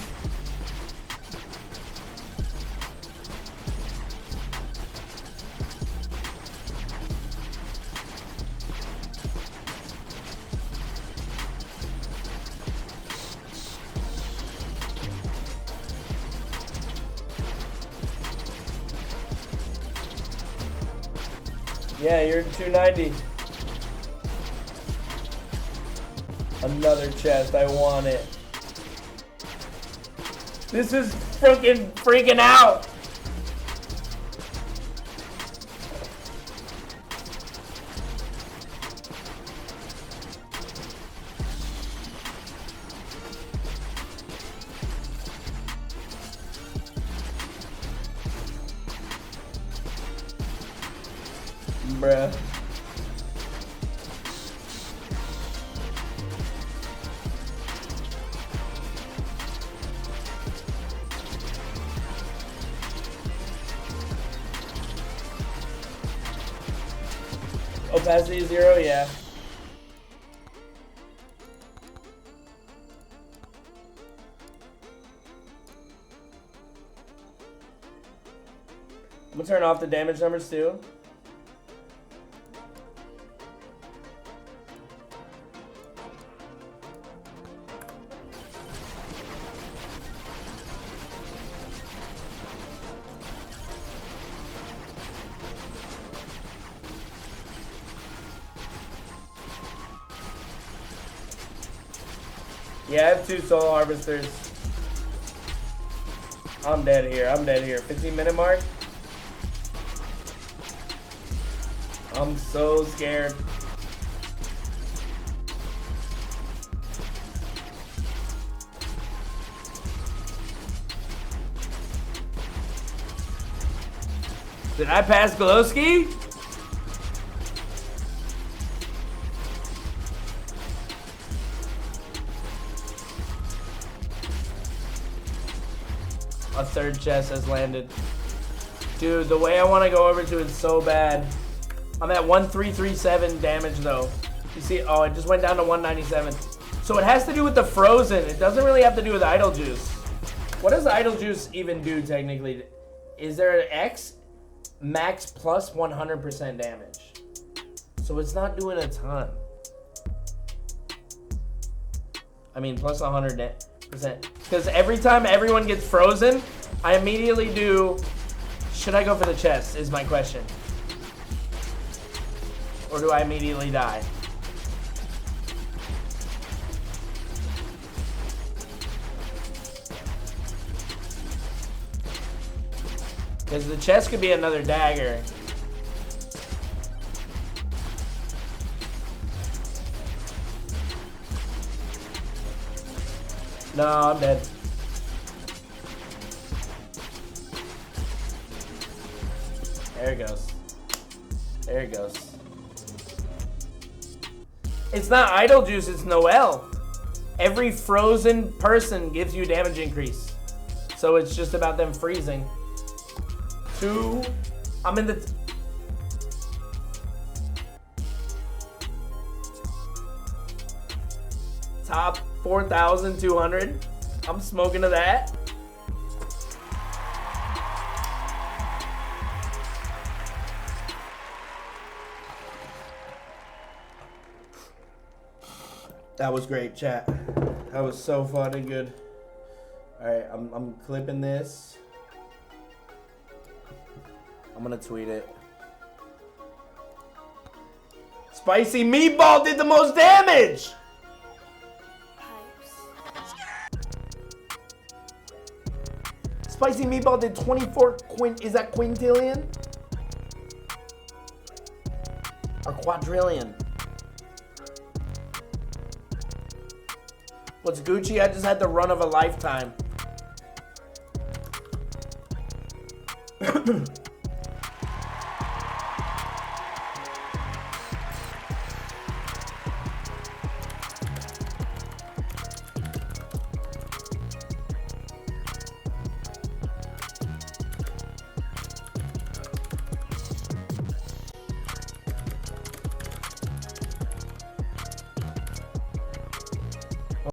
Yeah, you're 290. Another chest, I want it. This is freaking out. bruh. Opacity 0, yeah. I'm gonna turn off the damage numbers too. Yeah, I have 2 soul harvesters. I'm dead here. I'm dead here. 15-minute mark. I'm so scared. Did I pass Glowski? A 3rd chest has landed. Dude, the way I want to go over to it is so bad. I'm at 1337 damage though. You see, oh, it just went down to 197. So it has to do with the frozen. It doesn't really have to do with idle juice. What does idle juice even do technically? Is there an X? Max plus 100% damage. So it's not doing a ton. I mean, plus 100%. Because every time everyone gets frozen, I immediately do... Should I go for the chest is my question. Or do I immediately die? Because the chest could be another dagger. No, I'm dead. There it goes. There it goes. It's not idle juice, it's Noel. Every frozen person gives you damage increase. So it's just about them freezing. 2. I'm in the... top 4,200. I'm smoking to that. That was great, chat. That was so fun and good. All right, I'm clipping this. I'm gonna tweet it. Spicy Meatball did the most damage! Spicy Meatball did 24 is that quintillion? Or quadrillion? What's Gucci? I just had the run of a lifetime.